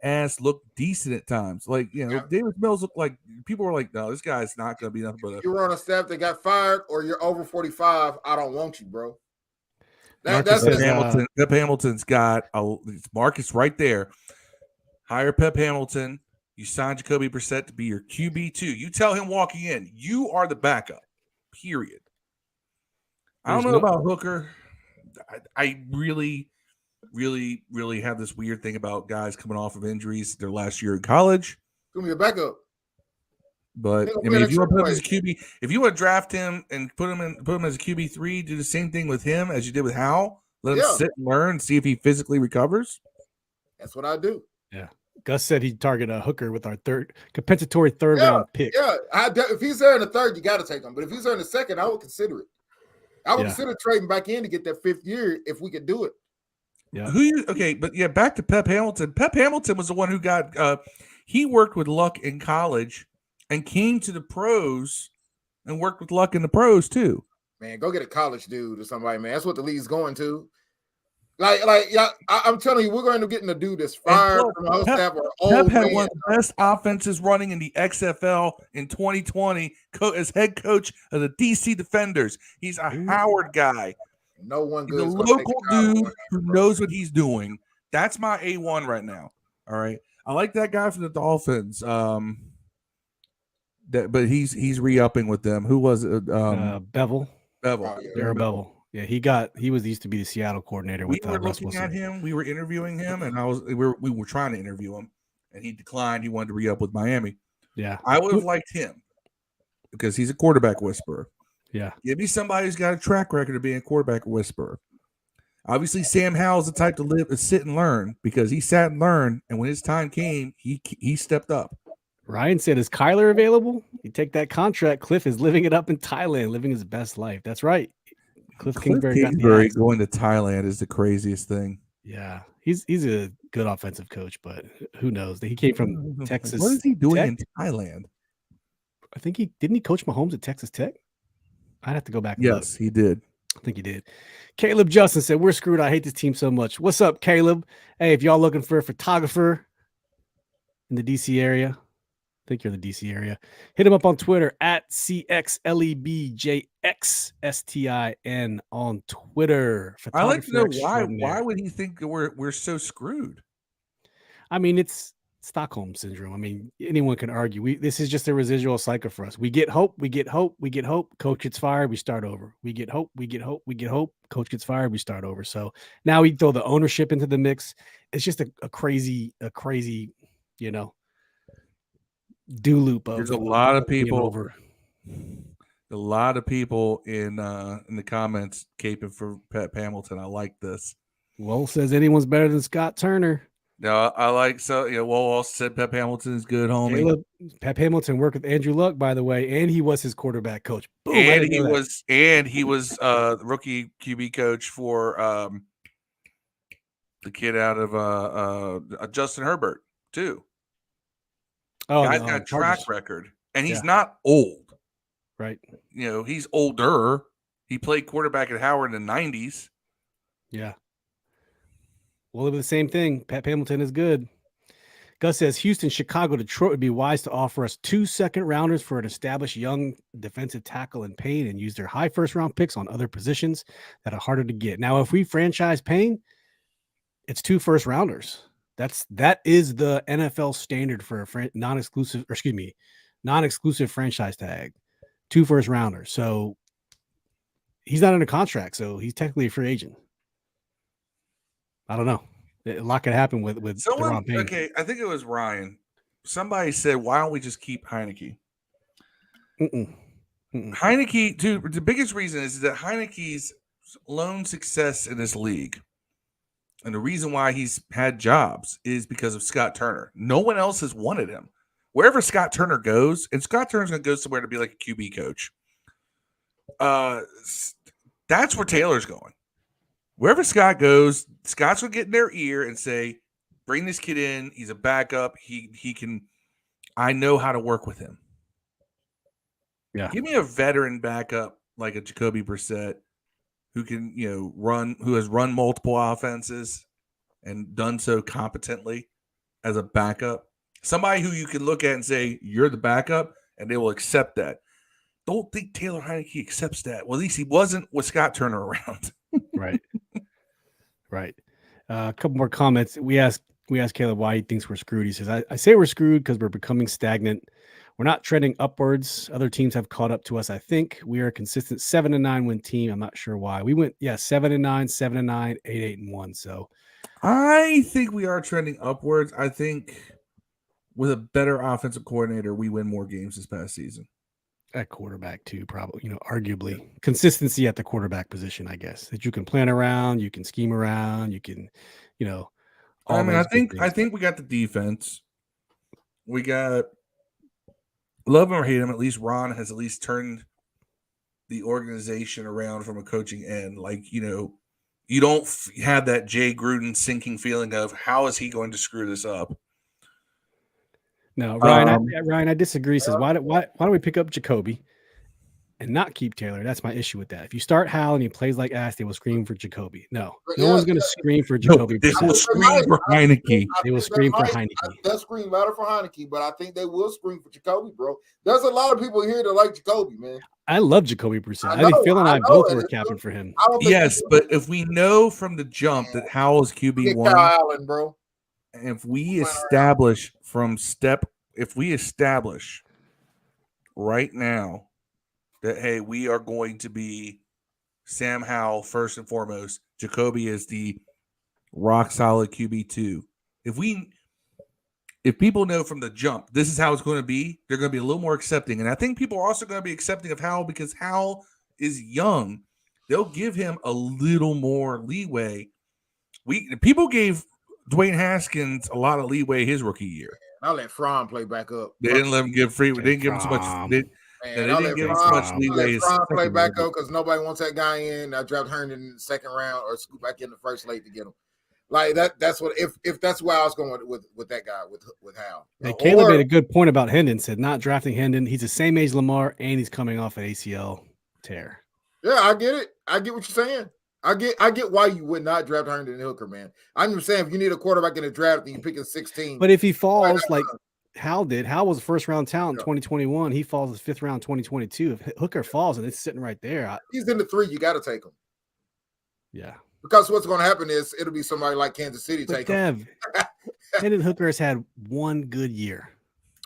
Speaker 1: ass, look decent at times. Like Davis Mills looked like people were like, no, this guy's not going to be nothing but a.
Speaker 2: You were on a staff that got fired, or you're over 45. I don't want you, bro.
Speaker 1: That's Hamilton. Pep Hamilton's got Marcus right there. Hire Pep Hamilton. You sign Jacoby Brissett to be your QB2. You tell him walking in, you are the backup. Period. I don't know about Hooker. I really, really, really have this weird thing about guys coming off of injuries their last year in college.
Speaker 2: Give me a backup.
Speaker 1: But I mean, if you want to put him as a QB, if you want to draft him and put him as a QB3, do the same thing with him as you did with Howell. Let him sit and learn, see if he physically recovers.
Speaker 2: That's what I do.
Speaker 3: Yeah. Gus said he'd target a Hooker with our compensatory third round pick.
Speaker 2: Yeah. If he's there in the third, you got to take him. But if he's there in the second, I would consider it. I would consider trading back in to get that fifth year if we could do it.
Speaker 3: Yeah.
Speaker 1: Back to Pep Hamilton. Pep Hamilton was the one who got he worked with Luck in college and came to the pros and worked with Luck in the pros too.
Speaker 2: Man, go get a college dude or somebody, man. That's what the league's going to. I'm telling you, we're going to get a dude that's fired from the whole staff.
Speaker 1: Pep had one of the best offenses running in the XFL in 2020 as head coach of the DC Defenders. He's a Howard guy.
Speaker 2: No one good.
Speaker 1: He's a local dude who knows what he's doing. That's my A1 right now. All right. I like that guy from the Dolphins. But he's re-upping with them. Who was it?
Speaker 3: Bevel.
Speaker 1: Darrell
Speaker 3: Bevel. Yeah, he used to be the Seattle coordinator.
Speaker 1: We were looking at him. We were interviewing him, and we were trying to interview him, and he declined. He wanted to re-up with Miami.
Speaker 3: Yeah,
Speaker 1: I would have liked him because he's a quarterback whisperer.
Speaker 3: Yeah,
Speaker 1: give me somebody who's got a track record of being a quarterback whisperer. Obviously, Sam Howell's the type to sit and learn because he sat and learned, and when his time came, he stepped up.
Speaker 3: Ryan said, "Is Kyler available? You take that contract. Cliff is living it up in Thailand, living his best life." That's right. Cliff Kingsbury
Speaker 1: going to Thailand is the craziest thing.
Speaker 3: Yeah, he's a good offensive coach, but who knows? He came from Texas.
Speaker 1: What is he doing in Thailand?
Speaker 3: I think didn't he coach Mahomes at Texas Tech? I'd have to go back.
Speaker 1: Yes, he did.
Speaker 3: I think he did. Caleb Justin said, "We're screwed. I hate this team so much." What's up, Caleb? Hey, if y'all looking for a photographer in the DC area, I think you're in the DC area, hit him up on Twitter at CXLEBJXSTIN on Twitter.
Speaker 1: I like to know why would he think that we're so screwed?
Speaker 3: I mean, it's Stockholm syndrome. I mean, anyone can argue. This is just a residual cycle for us. We get hope. Coach gets fired. We start over. We get hope. Coach gets fired. We start over. So now we throw the ownership into the mix. It's just a crazy, do loop.
Speaker 1: There's a lot of people. A lot of people in the comments caping for Pep Hamilton. I like this.
Speaker 3: Well, says anyone's better than Scott Turner.
Speaker 1: No, I like Wall said Pep Hamilton is good, homie.
Speaker 3: Pep Hamilton worked with Andrew Luck, by the way, and he was his quarterback coach. Boom,
Speaker 1: and he was the rookie QB coach for The kid out of Justin Herbert too.
Speaker 3: Oh,
Speaker 1: Guy's
Speaker 3: the,
Speaker 1: got a
Speaker 3: Chargers.
Speaker 1: track record, and he's
Speaker 3: Yeah.
Speaker 1: not old.
Speaker 3: Right.
Speaker 1: You know, he's older. He played quarterback at Howard in the 90s.
Speaker 3: Yeah. We'll live with the same thing. Pat Hamilton is good. Gus says Houston, Chicago, Detroit would be wise to offer us 2 second-rounders for an established young defensive tackle in Payne and use their high first-round picks on other positions that are harder to get. Now, if we franchise Payne, it's 2 first-rounders. That is the NFL standard for a non-exclusive franchise tag. 2 first-rounders. So he's not under contract, so he's technically a free agent. I don't know. A lot could happen with
Speaker 1: Someone,
Speaker 3: Payne.
Speaker 1: okay, I think it was Ryan. Somebody said, "Why don't we just keep Heineke?" Heineke, dude. The biggest reason is that Heineke's lone success in this league, and the reason why he's had jobs, is because of Scott Turner. No one else has wanted him. Wherever Scott Turner goes, and Scott Turner's going to go somewhere to be like a QB coach. That's where Taylor's going. Wherever Scott goes, Scott's will get in their ear and say, "Bring this kid in. He's a backup. He can. I know how to work with him."
Speaker 3: Yeah,
Speaker 1: give me a veteran backup like a Jacoby Brissett, who can run, who has run multiple offenses and done so competently as a backup. Somebody who you can look at and say, "You're the backup," and they will accept that. Don't think Taylor Heineke accepts that. Well, at least he wasn't with Scott Turner around.
Speaker 3: Right. Right. A couple more comments. We asked Caleb why he thinks we're screwed. He says, I say we're screwed because we're becoming stagnant. We're not trending upwards. Other teams have caught up to us. I think we are a consistent 7-9 win team. I'm not sure why. We went 7-9, 7-9, 8-1. So
Speaker 1: I think we are trending upwards. I think with a better offensive coordinator, we win more games this past season.
Speaker 3: At quarterback too, probably, arguably consistency at the quarterback position, I guess, that you can plan around, you can scheme around, you can,
Speaker 1: I think we got the defense. We got, love him or hate him, at least Ron has at least turned the organization around from a coaching end. Like, you don't have that Jay Gruden sinking feeling of how is he going to screw this up.
Speaker 3: No, Ryan, I disagree. He says, why don't we pick up Jacoby and not keep Taylor? That's my issue with that. If you start Howell and he plays like ass, they will scream for Jacoby. No one's going to scream for Jacoby.
Speaker 1: They will scream for Heineke.
Speaker 3: They will scream for Heineke.
Speaker 2: They'll scream louder for Heineke, but I think they will scream for Jacoby, bro. There's a lot of people here that like Jacoby, man.
Speaker 3: I love Jacoby Brissett. I think Phil and I both were capping for him.
Speaker 1: Yes, but if we know from the jump that Howell's QB1,
Speaker 2: Allen, bro.
Speaker 1: If we establish right now that, hey, we are going to be Sam Howell first and foremost, Jacoby is the rock solid QB2. If people know from the jump this is how it's going to be, they're going to be a little more accepting. And I think people are also going to be accepting of Howell because Howell is young. They'll give him a little more leeway. People gave Dwayne Haskins a lot of leeway his rookie year.
Speaker 2: I'll let Fromm play back up.
Speaker 1: They didn't let him give free. They didn't give him so much. They didn't give him so much leeway.
Speaker 2: Let Fromm play back up because nobody wants that guy in. I dropped Herndon in the second round or scoop back in the first late to get him. Like that. That's what if that's where I was going with that guy with Hal.
Speaker 3: Hey, Caleb made a good point about Hendon. Said not drafting Hendon. He's the same age Lamar, and he's coming off an ACL tear.
Speaker 2: Yeah, I get it. I get what you're saying. I get why you would not draft Herndon and Hooker, man. I'm just saying if you need a quarterback in the draft, then you pick a 16.
Speaker 3: But if he falls like Hal did, Hal was a first round talent in 2021. He falls the 5th round 2022. If Hooker falls and it's sitting right there,
Speaker 2: he's in the 3. You got to take him.
Speaker 3: Yeah,
Speaker 2: because what's going to happen is it'll be somebody like Kansas City taking him.
Speaker 3: Hendon Hooker has had one good year.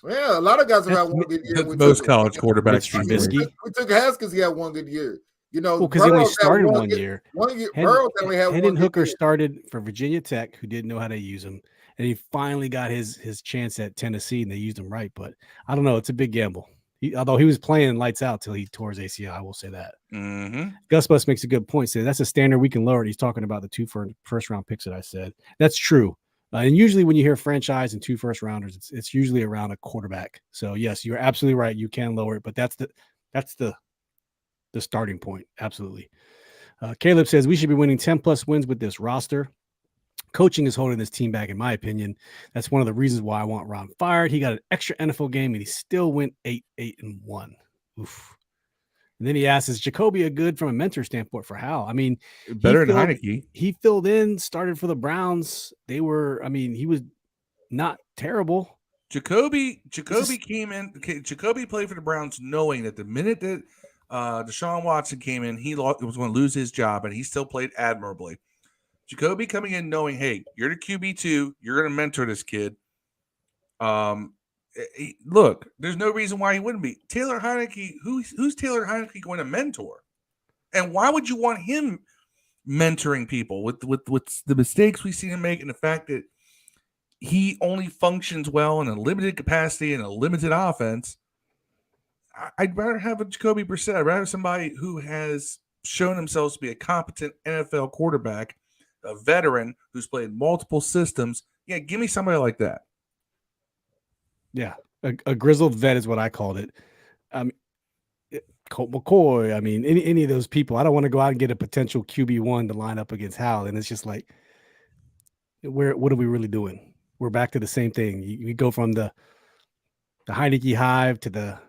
Speaker 2: Yeah, a lot of guys have had one good year.
Speaker 1: Most college quarterbacks.
Speaker 2: We took Haskins. He had one good year.
Speaker 3: Because he only started one year.
Speaker 2: Burrows only had
Speaker 3: Hendon Hooker started for Virginia Tech, who didn't know how to use him, and he finally got his chance at Tennessee, and they used him right. But I don't know; it's a big gamble. Although he was playing lights out till he tore his ACL, I will say that.
Speaker 1: Mm-hmm.
Speaker 3: Gus Bus makes a good point. Say that's a standard we can lower. He's talking about the 2 first round picks that I said. That's true. And usually, when you hear franchise and 2 first rounders, it's usually around a quarterback. So yes, you're absolutely right. You can lower it, but that's the starting point. Absolutely. Caleb says we should be winning 10 plus wins with this roster. Coaching is holding this team back, in my opinion. That's one of the reasons why I want Ron fired. He got an extra NFL game, and he still went 8-1. Oof. And then he asks, is Jacoby a good from a mentor standpoint for Howell? I mean,
Speaker 1: better than Heineke.
Speaker 3: He filled in, started for the Browns. He was not terrible.
Speaker 1: Jacoby came in. Jacoby played for the Browns knowing that the minute that Deshaun Watson came in, he was going to lose his job, and he still played admirably. Jacoby coming in knowing, hey, you're the QB2, you're going to mentor this kid. Look, there's no reason why he wouldn't be. Taylor Heineke, who's Taylor Heineke going to mentor? And why would you want him mentoring people with the mistakes we've seen him make and the fact that he only functions well in a limited capacity and a limited offense? I'd rather have a Jacoby Brissett. I'd rather have somebody who has shown themselves to be a competent NFL quarterback, a veteran who's played multiple systems. Yeah, give me somebody like that.
Speaker 3: Yeah, a grizzled vet is what I called it. Colt McCoy. I mean, any of those people. I don't want to go out and get a potential QB1 to line up against Howell. And it's just like, what are we really doing? We're back to the same thing. You go from the Heineke hive to the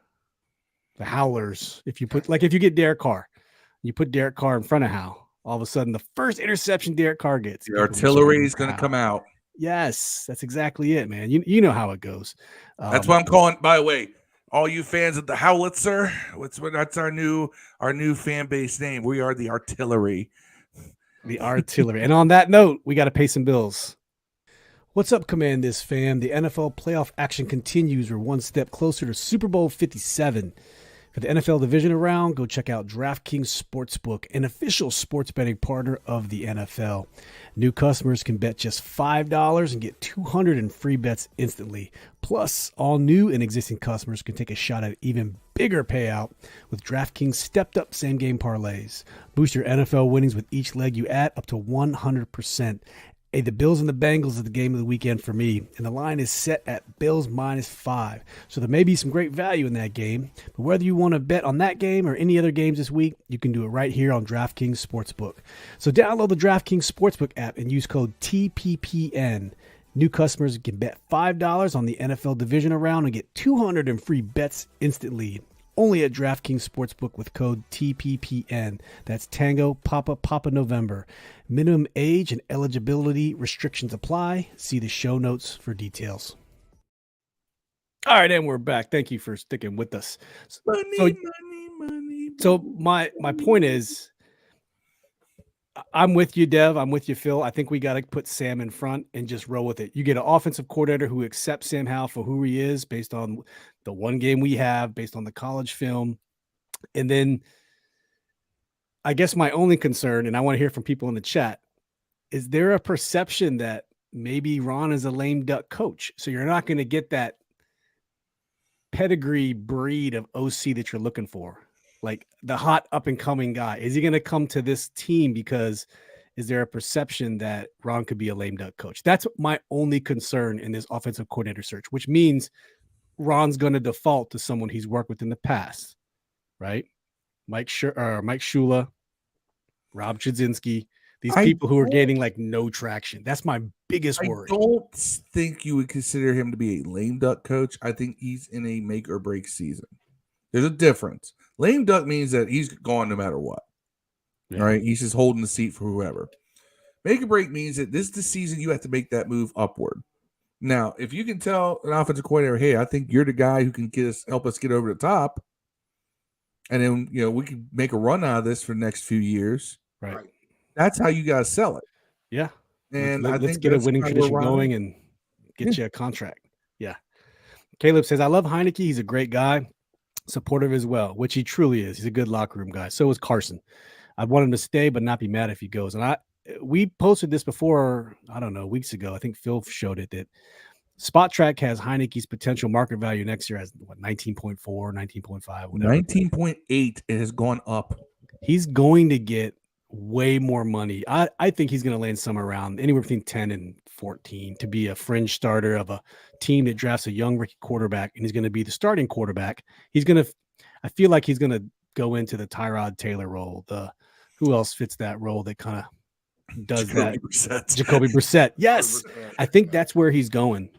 Speaker 3: Howlers. If you get Derek Carr, you put Derek Carr in front of Howell. All of a sudden, the first interception Derek Carr gets,
Speaker 1: the artillery is going to come out.
Speaker 3: Yes, that's exactly it, man. You know how it goes.
Speaker 1: That's what I'm calling. By the way, all you fans of the Howlitzer, that's our new fan base name. We are the artillery.
Speaker 3: The artillery. And on that note, we got to pay some bills. What's up, Command This fam? The NFL playoff action continues. We're one step closer to Super Bowl 57. For the NFL division round, go check out DraftKings Sportsbook, an official sports betting partner of the NFL. New customers can bet just $5 and get 200 in free bets instantly. Plus, all new and existing customers can take a shot at an even bigger payout with DraftKings stepped-up same-game parlays. Boost your NFL winnings with each leg you add up to 100%. Hey, the Bills and the Bengals is the game of the weekend for me, and the line is set at Bills -5. So there may be some great value in that game, but whether you want to bet on that game or any other games this week, you can do it right here on DraftKings Sportsbook. So download the DraftKings Sportsbook app and use code TPPN. New customers can bet $5 on the NFL division round and get 200 in free bets instantly. Only at DraftKings Sportsbook with code TPPN. That's Tango Papa November. Minimum age and eligibility restrictions apply. See the show notes for details. All right, and we're back. Thank you for sticking with us.
Speaker 1: Money.
Speaker 3: So my point is, I'm with you, Dev. I'm with you, Phil. I think we got to put Sam in front and just roll with it. You get an offensive coordinator who accepts Sam Howell for who he is based on the one game we have, based on the college film. And then I guess my only concern, and I want to hear from people in the chat, is there a perception that maybe Ron is a lame duck coach? So you're not going to get that pedigree breed of OC that you're looking for. Like the hot up and coming guy. Is he going to come to this team because is there a perception that Ron could be a lame duck coach? That's my only concern in this offensive coordinator search, which means Ron's going to default to someone he's worked with in the past, right? Mike Shula, Rob Chudzinski, these people who are gaining like no traction. That's my biggest worry.
Speaker 1: I don't think you would consider him to be a lame duck coach. I think he's in a make or break season. There's a difference. Lame duck means that he's gone no matter what. Yeah. All right. He's just holding the seat for whoever. Make or break means that this is the season you have to make that move upward. Now, if you can tell an offensive coordinator, hey, I think you're the guy who can help us get over the top, and then we can make a run out of this for the next few years.
Speaker 3: Right.
Speaker 1: That's how you guys sell it.
Speaker 3: Yeah.
Speaker 1: And
Speaker 3: let's get a winning tradition going and get you a contract. Yeah. Caleb says, I love Heineke. He's a great guy. Supportive as well, which he truly is. He's a good locker room guy. So is Carson. I'd want him to stay, but not be mad if he goes. And we posted this before, I don't know, weeks ago. I think Phil showed it that Spot Track has Heineke's potential market value next year as 19.4, 19.5, whatever.
Speaker 1: 19.8. It has gone up.
Speaker 3: He's going to get way more money. I think he's going to land somewhere around anywhere between 10 and 14 to be a fringe starter of a team that drafts a young rookie quarterback, and he's going to be the starting quarterback. I feel like he's going to go into the Tyrod Taylor role. Who else fits that role that kind of does
Speaker 1: Jacoby
Speaker 3: that.
Speaker 1: Brissett.
Speaker 3: Jacoby Brissett. Yes.
Speaker 2: 100%.
Speaker 3: I think that's where he's going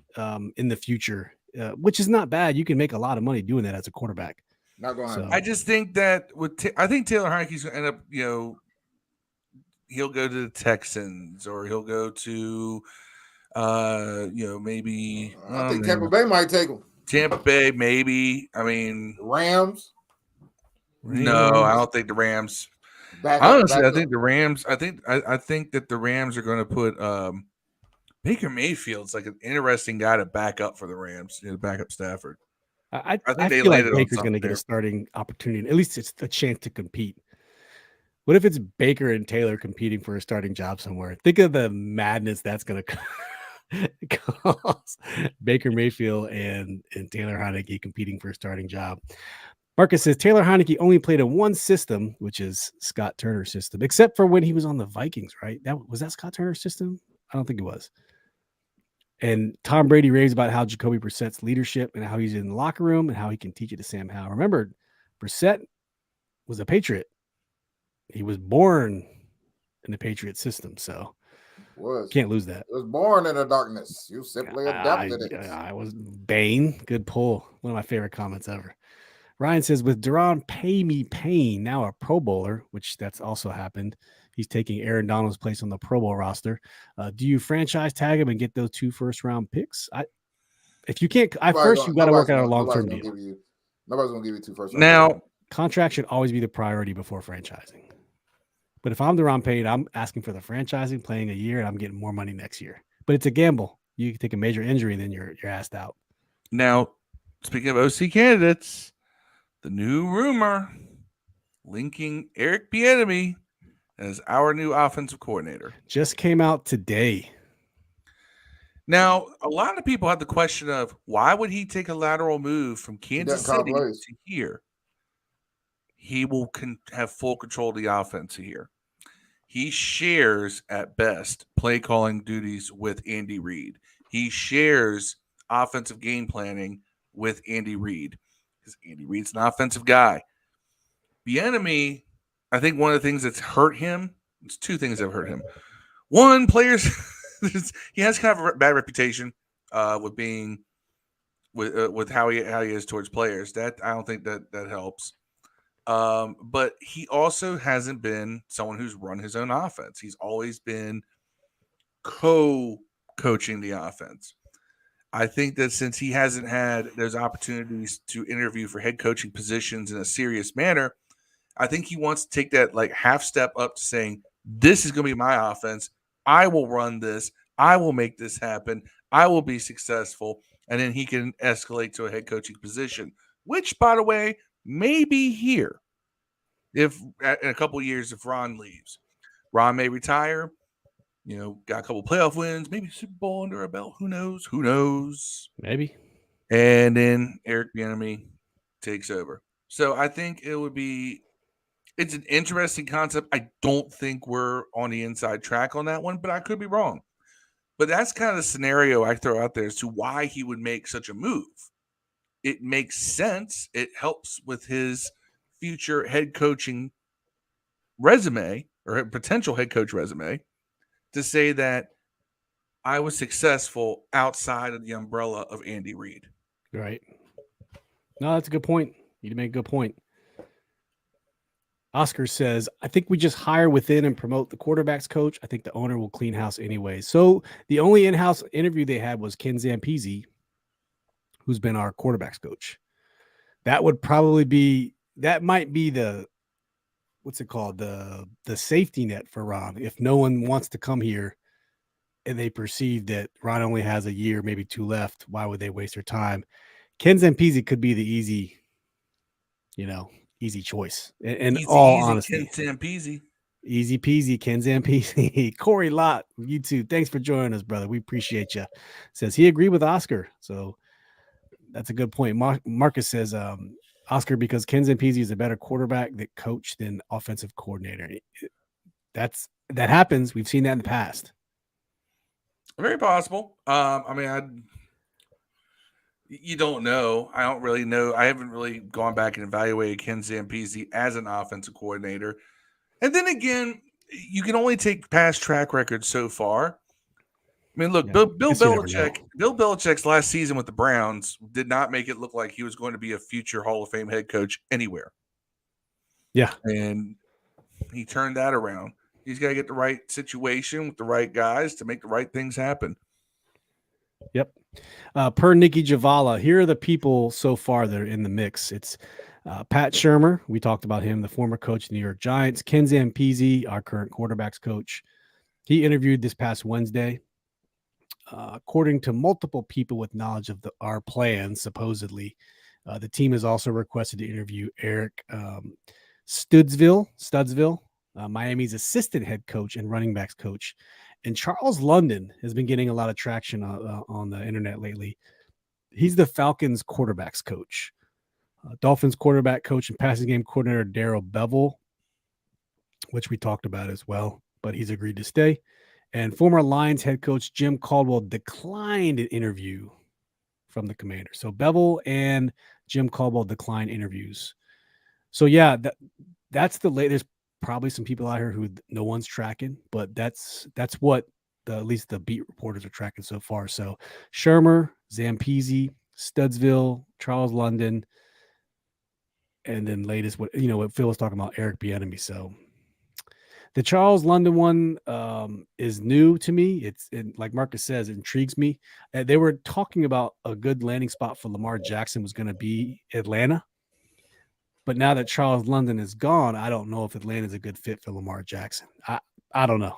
Speaker 3: in the future, which is not bad. You can make a lot of money doing that as a quarterback.
Speaker 2: Not going to
Speaker 3: So-
Speaker 2: happen.
Speaker 1: I just think that I think Taylor Heineke's going to end up, he'll go to the Texans or he'll go to, maybe.
Speaker 2: I think Tampa Bay might take him.
Speaker 1: Tampa Bay, maybe. I mean,
Speaker 2: Rams.
Speaker 1: no, I don't think the Rams. Honestly, I think the Rams. I think that the Rams are going to put Baker Mayfield's like an interesting guy to back up for the Rams, to back up Stafford.
Speaker 3: I
Speaker 1: think they
Speaker 3: feel like
Speaker 1: landed on
Speaker 3: Baker's going to
Speaker 1: something
Speaker 3: get a
Speaker 1: there.
Speaker 3: starting opportunity. At least it's a chance to compete. What if it's Baker and Taylor competing for a starting job somewhere? Think of the madness that's going to cause. Baker Mayfield and Taylor Heineke competing for a starting job. Marcus says Taylor Heineke only played in one system, which is Scott Turner's system, except for when he was on the Vikings, right? Was that Scott Turner's system? I don't think it was. And Tom Brady raves about how Jacoby Brissett's leadership and how he's in the locker room and how he can teach it to Sam Howell. Remember, Brissett was a Patriot. He was born in the Patriot system, so can't lose that.
Speaker 2: It was born in the darkness. You simply adapted it.
Speaker 3: I was Bane. Good pull. One of my favorite comments ever. Ryan says, with Duron Pay Me Payne, now a Pro Bowler, which that's also happened. He's taking Aaron Donald's place on the Pro Bowl roster. Do you franchise tag him and get those 2 first-round picks? If you can't, first you got to work out a long-term deal.
Speaker 2: Nobody's going to give you 2 first round
Speaker 1: Now,
Speaker 2: picks.
Speaker 3: Contract should always be the priority before franchising. But if I'm Duron Payne, I'm asking for the franchising, playing a year, and I'm getting more money next year. But it's a gamble. You can take a major injury, and then you're asked out.
Speaker 1: Now, speaking of OC candidates, the new rumor linking Eric Bieniemy as our new offensive coordinator
Speaker 3: Just came out today.
Speaker 1: Now, a lot of people have the question of why would he take a lateral move from Kansas City to here? He will have full control of the offense here. He shares, at best, play calling duties with Andy Reid. He shares offensive game planning with Andy Reid because Andy Reid's an offensive guy. Bieniemy, I think one of the things that's hurt him, it's 2 things that have hurt him. One, players, he has kind of a bad reputation with being with how he is towards players. That I don't think that helps. But he also hasn't been someone who's run his own offense. He's always been co-coaching the offense. I think that since he hasn't had those opportunities to interview for head coaching positions in a serious manner, I think he wants to take that like half step up to saying, this is going to be my offense. I will run this. I will make this happen. I will be successful. And then he can escalate to a head coaching position, which, by the way, may be here if in a couple of years if Ron leaves. Ron may retire, got a couple playoff wins, maybe Super Bowl under a belt. Who knows? Who knows?
Speaker 3: Maybe.
Speaker 1: And then Eric Bieniemy takes over. So I think it's an interesting concept. I don't think we're on the inside track on that one, but I could be wrong. But that's kind of the scenario I throw out there as to why he would make such a move. It makes sense. It helps with his future head coaching resume or potential head coach resume to say that I was successful outside of the umbrella of Andy Reid.
Speaker 3: Right. No, that's a good point. You make a good point. Oscar says, I think we just hire within and promote the quarterback's coach. I think the owner will clean house anyway. So the only in-house interview they had was Ken Zampese, who's been our quarterback's coach. That would probably be, that might be the, what's it called? The safety net for Ron. If no one wants to come here and they perceive that Ron only has a year, maybe 2 left, why would they waste their time? Ken Zampese could be the easy choice. In all honesty.
Speaker 1: Ken Zampese.
Speaker 3: Easy peasy, Ken Zampese. Corey Lott, YouTube. Thanks for joining us, brother. We appreciate you. Says he agreed with Oscar. So that's a good point. Marcus says, Oscar, because Ken Zampese is a better quarterback coach than offensive coordinator. That happens. We've seen that in the past.
Speaker 1: Very possible. You don't know. I don't really know. I haven't really gone back and evaluated Ken Zampese as an offensive coordinator. And then again, you can only take past track records so far. I mean, look,
Speaker 3: Yeah,
Speaker 1: Bill
Speaker 3: guess you never know.
Speaker 1: Belichick's last season with the Browns did not make it look like he was going to be a future Hall of Fame head coach anywhere.
Speaker 3: Yeah.
Speaker 1: And he turned that around. He's got to get the right situation with the right guys to make the right things happen.
Speaker 3: Yep. Per Nikki Javala, here are the people so far that are in the mix. It's Pat Shurmur. We talked about him, the former coach of the New York Giants. Ken Zampese, our current quarterbacks coach. He interviewed this past Wednesday. According to multiple people with knowledge of our plans, supposedly, the team has also requested to interview Eric Studsville, Miami's assistant head coach and running backs coach. And Charles London has been getting a lot of traction on the internet lately. He's the Falcons quarterbacks coach. Dolphins quarterback coach and passing game coordinator Darrell Bevel, which we talked about as well, but he's agreed to stay. And former Lions head coach Jim Caldwell declined an interview from the Commander. So Bevel and Jim Caldwell declined interviews. So yeah, that's the latest. There's probably some people out here who no one's tracking, but that's what at least the beat reporters are tracking so far. So Shurmur, Zampese, Studsville, Charles London, and then latest what Phil was talking about, Eric Bieniemy. So the Charles London one is new to me. Like Marcus says, it intrigues me. They were talking about a good landing spot for Lamar Jackson was going to be Atlanta. But now that Charles London is gone, I don't know if Atlanta is a good fit for Lamar Jackson. I don't know.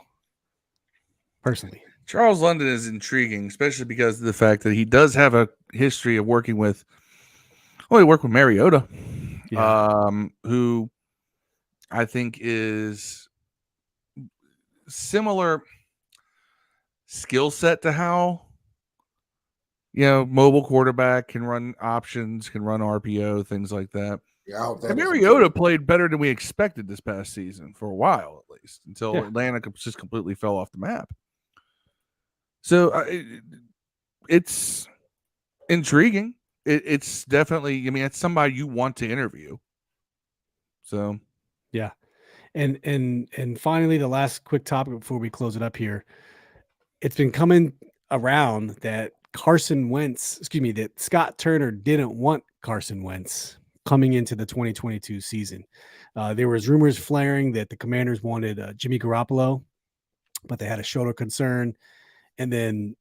Speaker 3: Personally.
Speaker 1: Charles London is intriguing, especially because of the fact that he does have a history of working with he worked with Mariota, who I think is similar skill set to Howell. Mobile quarterback, can run options, can run RPO, things like that.
Speaker 2: Yeah, I hope that.
Speaker 1: And Mariota played better than we expected this past season for a while, at least, until Atlanta just completely fell off the map. So it's intriguing. It's definitely, it's somebody you want to interview. So,
Speaker 3: yeah. And finally, the last quick topic before we close it up here. It's been coming around that that Scott Turner didn't want Carson Wentz coming into the 2022 season. There was rumors flaring that the Commanders wanted Jimmy Garoppolo, but they had a shoulder concern. And then,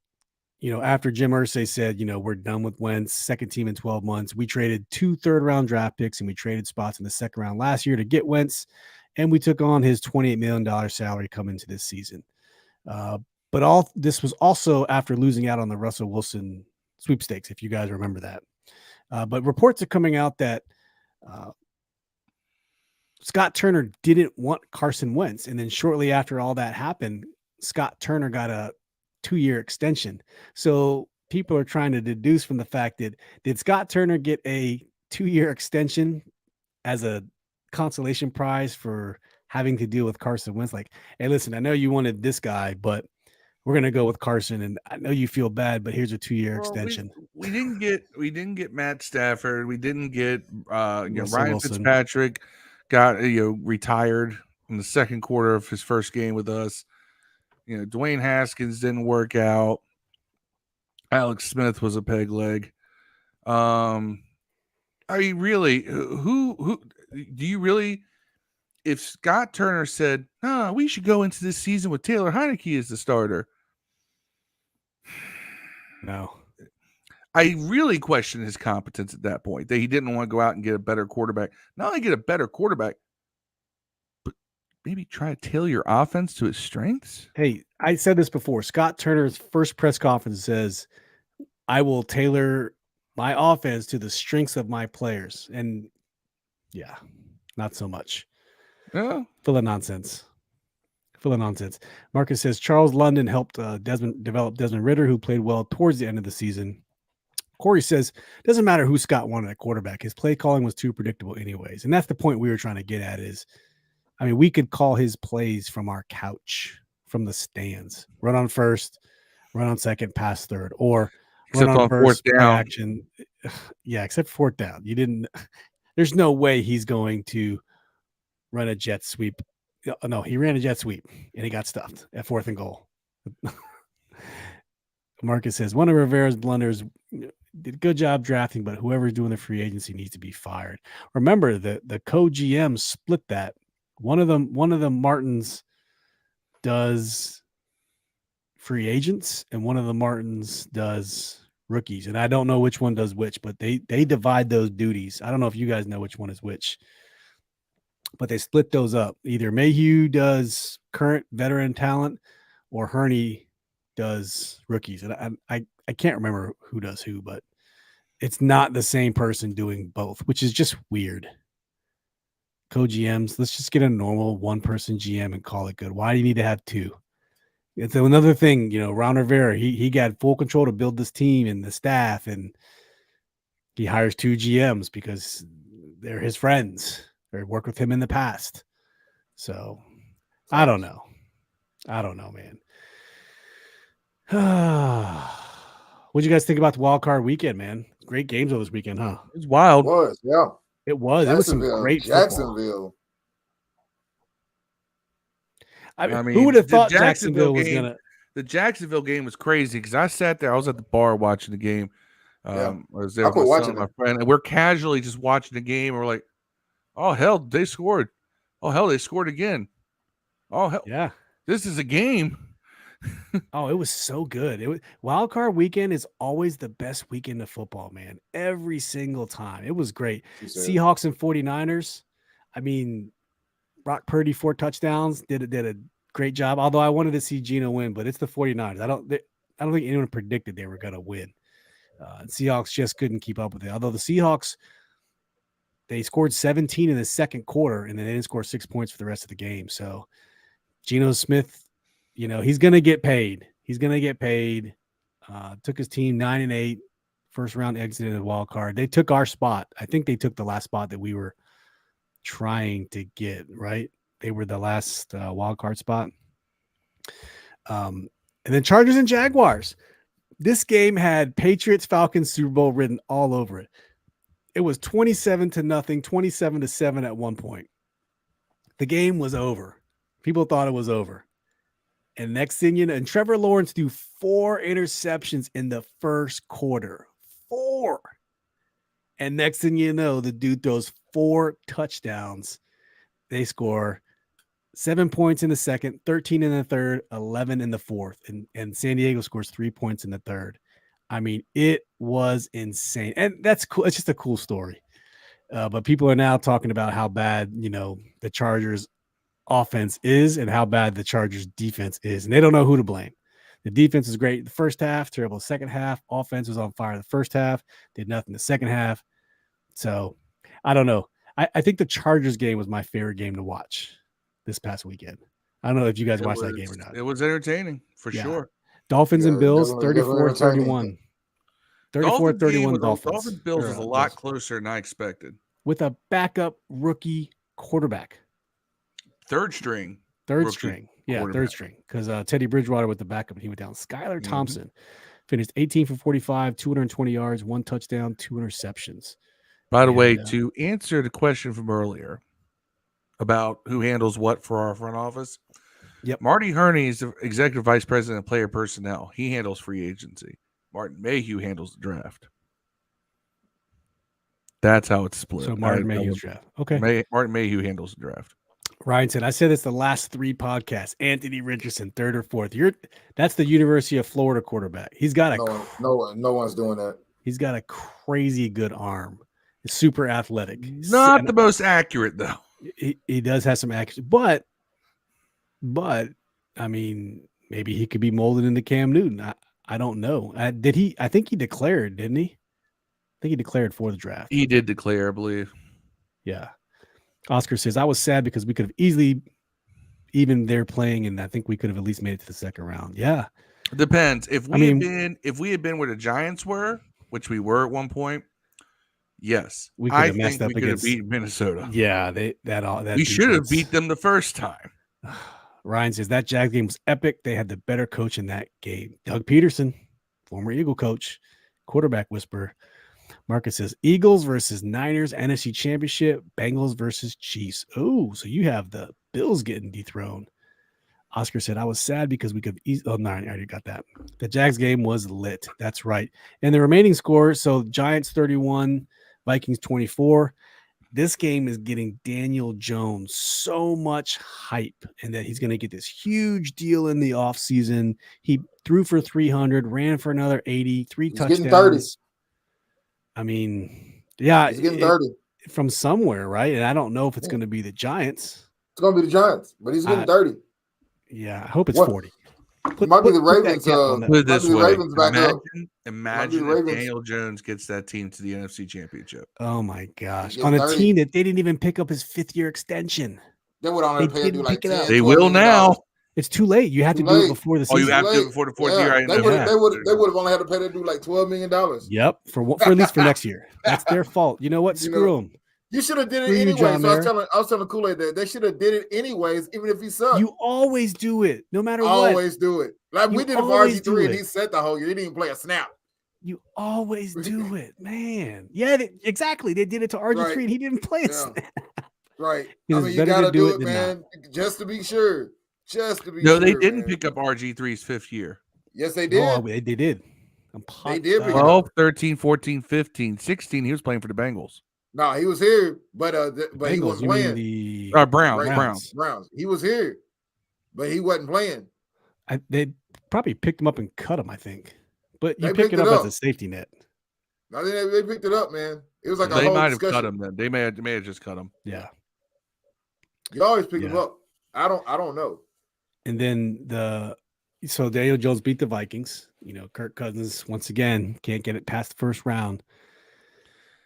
Speaker 3: after Jim Irsay said, we're done with Wentz, second team in 12 months, we traded 2 third-round draft picks and we traded spots in the second round last year to get Wentz, and we took on his $28 million salary coming into this season. But all this was also after losing out on the Russell Wilson sweepstakes, if you guys remember that. But reports are coming out that Scott Turner didn't want Carson Wentz. And then shortly after all that happened, Scott Turner got a 2-year extension. So people are trying to deduce from the fact that did Scott Turner get a 2-year extension as a consolation prize for having to deal with Carson Wentz? Like, hey, listen, I know you wanted this guy, but we're going to go with Carson, and I know you feel bad, but here's a 2-year extension.
Speaker 1: We didn't get Matt Stafford. We didn't get Ryan
Speaker 3: Wilson.
Speaker 1: Fitzpatrick got retired in the second quarter of his first game with us. Dwayne Haskins didn't work out. Alex Smith was a peg leg. Are you really who do you really? If Scott Turner said, "No, we should go into this season with Taylor Heineke as the starter,"
Speaker 3: no,
Speaker 1: I really question his competence at that point. That he didn't want to go out and get a better quarterback. Not only get a better quarterback, but maybe try to tailor your offense to his strengths.
Speaker 3: Hey, I said this before. Scott Turner's first press conference says, "I will tailor my offense to the strengths of my players," and not so much.
Speaker 1: Yeah.
Speaker 3: Full of nonsense. Marcus says Charles London helped develop Desmond Ridder, who played well towards the end of the season. Corey says, doesn't matter who Scott wanted at quarterback. His play calling was too predictable anyways. And that's the point we were trying to get at is, we could call his plays from our couch, from the stands. Run on first, run on second, pass third, or
Speaker 1: except
Speaker 3: run on
Speaker 1: fourth down.
Speaker 3: Action. Yeah, except fourth down. There's no way he's going to run a jet sweep No, he ran a jet sweep and he got stuffed at 4th and goal. Marcus says one of Rivera's blunders did a good job drafting, but whoever's doing the free agency needs to be fired. Remember the co-GM split that. One of them Martins does free agents and one of the Martins does rookies. And I don't know which one does which, but they divide those duties. I don't know if you guys know which one is which, but they split those up. Either Mayhew does current veteran talent or Herney does rookies. And I can't remember who does who, but it's not the same person doing both, which is just weird. Co-GMs, let's just get a normal one-person GM and call it good. Why do you need to have two? It's another thing, Ron Rivera, he got full control to build this team and the staff, and he hires two GMs because they're his friends or worked with him in the past. So I don't know, man. What'd you guys think about the wild card weekend, man? Great games on this weekend, huh?
Speaker 1: It was wild.
Speaker 2: It was, yeah.
Speaker 3: It was some great
Speaker 2: Jacksonville.
Speaker 3: I mean, who would have thought Jacksonville was going to?
Speaker 1: The Jacksonville game was crazy because I sat there. I was at the bar watching the game. I was there with my son and my friend, and we're casually just watching the game. And we're like, oh, hell, they scored. Oh, hell, they scored again. Oh, hell.
Speaker 3: Yeah.
Speaker 1: This is a game.
Speaker 3: Oh, it was so good. Wild card weekend is always the best weekend of football, man. Every single time. It was great. Seahawks and 49ers. I mean, Brock Purdy, 4 touchdowns, did a great job. Although I wanted to see Geno win, but it's the 49ers. I don't think anyone predicted they were going to win. Seahawks just couldn't keep up with it. Although the Seahawks, they scored 17 in the second quarter, and then they didn't score 6 points for the rest of the game. So Geno Smith, he's going to get paid. Took his team 9-8, first round exit in the wild card. They took our spot. I think they took the last spot that we were trying to get, right? They were the last wild card spot. And then Chargers and Jaguars. This game had Patriots, Falcons, Super Bowl written all over it. It was 27-0, 27-7 at one point. The game was over. People thought it was over. And next thing you know, and Trevor Lawrence threw 4 interceptions in the first quarter. 4. And next thing you know, the dude throws 4 touchdowns. They score 7 points in the second, 13 in the third, 11 in the fourth. And San Diego scores 3 points in the third. I mean, it was insane. And that's cool. It's just a cool story. But people are now talking about how bad, the Chargers offense is and how bad the Chargers defense is. And they don't know who to blame. The defense is great the first half, terrible second half. Offense was on fire the first half, did nothing the second half. So I don't know. I think the Chargers game was my favorite game to watch this past weekend. I don't know if you guys watched that game or not.
Speaker 1: It was entertaining for sure.
Speaker 3: Dolphins and Bills, 34-31. 34-31 Dolphins.
Speaker 1: Dolphins Bills was a lot closer than I expected.
Speaker 3: With a backup rookie quarterback.
Speaker 1: Third string.
Speaker 3: Yeah, third string. Because Teddy Bridgewater with the backup, he went down. Skylar Thompson finished 18 for 45, 220 yards, 1 touchdown, 2 interceptions.
Speaker 1: By the way, to answer the question from earlier about who handles what for our front office, Marty Herney is the executive vice president of player personnel. He handles free agency. Martin Mayhew handles the draft. That's how it's split.
Speaker 3: So Martin Mayhew's draft. Okay.
Speaker 1: Martin Mayhew handles the draft.
Speaker 3: Ryan said, I said it's the last 3 podcasts. Anthony Richardson, 3rd or 4th. That's the University of Florida quarterback. He's got
Speaker 2: no one's doing that.
Speaker 3: He's got a crazy good arm. He's super athletic.
Speaker 1: Not the most accurate though.
Speaker 3: He does have some accuracy, but I mean, maybe he could be molded into Cam Newton. I don't know. I think he declared, didn't he? I think he declared for the draft.
Speaker 1: He did declare, I believe.
Speaker 3: Yeah. Oscar says, I was sad because we could have easily even they're playing, and I think we could have at least made it to the second round. Yeah.
Speaker 1: It depends. If we had been where the Giants were, which we were at one point, yes.
Speaker 3: We could have messed up
Speaker 1: we could have beat Minnesota.
Speaker 3: Yeah,
Speaker 1: we should have beat them the first time.
Speaker 3: Ryan says that Jags game was epic. They had the better coach in that game. Doug Peterson, former Eagle coach, quarterback whisperer. Marcus says Eagles versus Niners NFC Championship, Bengals versus Chiefs. Oh, so you have the Bills getting dethroned. Oscar said, I was sad because we could oh, no, I already got that. The Jags game was lit. That's right. And the remaining score, so Giants 31, Vikings 24. This game is getting Daniel Jones so much hype and that he's going to get this huge deal in the offseason. He threw for 300, ran for another 80, three
Speaker 2: He's
Speaker 3: touchdowns.
Speaker 2: getting 30.
Speaker 3: I mean, yeah.
Speaker 2: He's getting 30.
Speaker 3: From somewhere, right? And I don't know if it's going to be the Giants.
Speaker 2: It's going to be the Giants, but he's getting 30.
Speaker 3: Yeah, I hope it's 40.
Speaker 2: It might be the Ravens.
Speaker 1: Put it this way. Imagine if
Speaker 2: Ravens.
Speaker 1: Daniel Jones gets that team to the NFC Championship.
Speaker 3: Oh my gosh! On a team that they didn't even pick up his 5th-year extension.
Speaker 2: They would only pay do like 10,
Speaker 1: they will now.
Speaker 3: It's too late. You have to do it before the season.
Speaker 1: Oh, you have to do it before the 4th year.
Speaker 2: They would have only had to pay that dude like $12 million.
Speaker 3: Yep, for at least for next year. That's their fault. You know what? Screw them.
Speaker 2: You should have did it anyways. So I was telling Kool-Aid that they should have did it anyways, even if he sucked.
Speaker 3: You always do it, no matter what.
Speaker 2: Always do it. Like we did it for RG3 and he set the whole year. He didn't even play a snap.
Speaker 3: You always do it, man. Yeah, exactly. They did it to RG3 and he didn't play a snap.
Speaker 2: Right. I mean, you got to do it, man, just to be sure. Just to be sure.
Speaker 1: No, they didn't pick up RG3's 5th year.
Speaker 2: Yes, they did.
Speaker 3: Oh, they did.
Speaker 2: They did.
Speaker 1: 12, 13, 14, 15, 16. He was playing for the Bengals.
Speaker 2: No, he was here, but he wasn't playing.
Speaker 3: The
Speaker 1: Browns.
Speaker 2: He was here, but he wasn't playing.
Speaker 3: They probably picked him up and cut him, I think. But you picked it up as a safety net.
Speaker 2: I think they picked it up, man. It was like
Speaker 1: they might have cut him then. They may have just cut him.
Speaker 3: Yeah.
Speaker 2: You always pick him up. I don't know.
Speaker 3: And then so Daniel Jones beat the Vikings. You know, Kirk Cousins once again can't get it past the first round.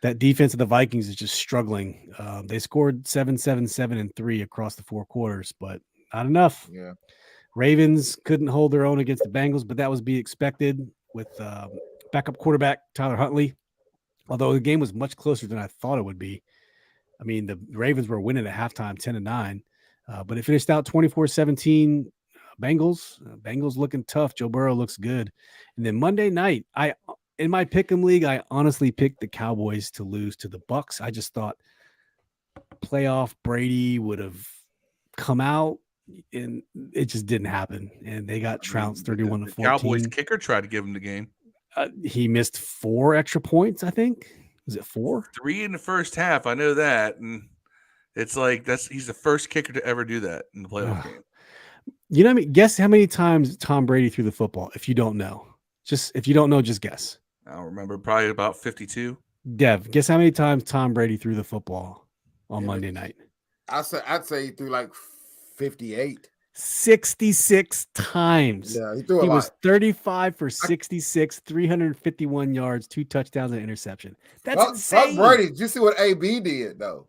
Speaker 3: That defense of the Vikings is just struggling. They scored 7, 7, 7, and 3 across the 4 quarters, but not enough.
Speaker 2: Yeah.
Speaker 3: Ravens couldn't hold their own against the Bengals, but that was be expected with backup quarterback Tyler Huntley. Although the game was much closer than I thought it would be. I mean, the Ravens were winning at halftime 10-9, but it finished out 24-17 Bengals. Bengals looking tough. Joe Burrow looks good. And then Monday night, in my pick'em league, I honestly picked the Cowboys to lose to the Bucks. I just thought playoff Brady would have come out, and it just didn't happen. And they got trounced 31-14.
Speaker 1: The Cowboys kicker tried to give him the game.
Speaker 3: He missed 4 extra points, I think. Was it 4?
Speaker 1: 3 in the first half. I know that. And it's like he's the first kicker to ever do that in the playoff game.
Speaker 3: You know what I mean? Guess how many times Tom Brady threw the football if you don't know. If you don't know, just guess.
Speaker 1: I don't remember. Probably about 52.
Speaker 3: Dev, guess how many times Tom Brady threw the football on Monday night?
Speaker 2: I'd say he threw like 58.
Speaker 3: 66 times.
Speaker 2: Yeah, he threw a lot.
Speaker 3: He was 35 for 66, 351 yards, 2 touchdowns and interception. That's insane.
Speaker 2: Tom Brady, did you see what AB did though?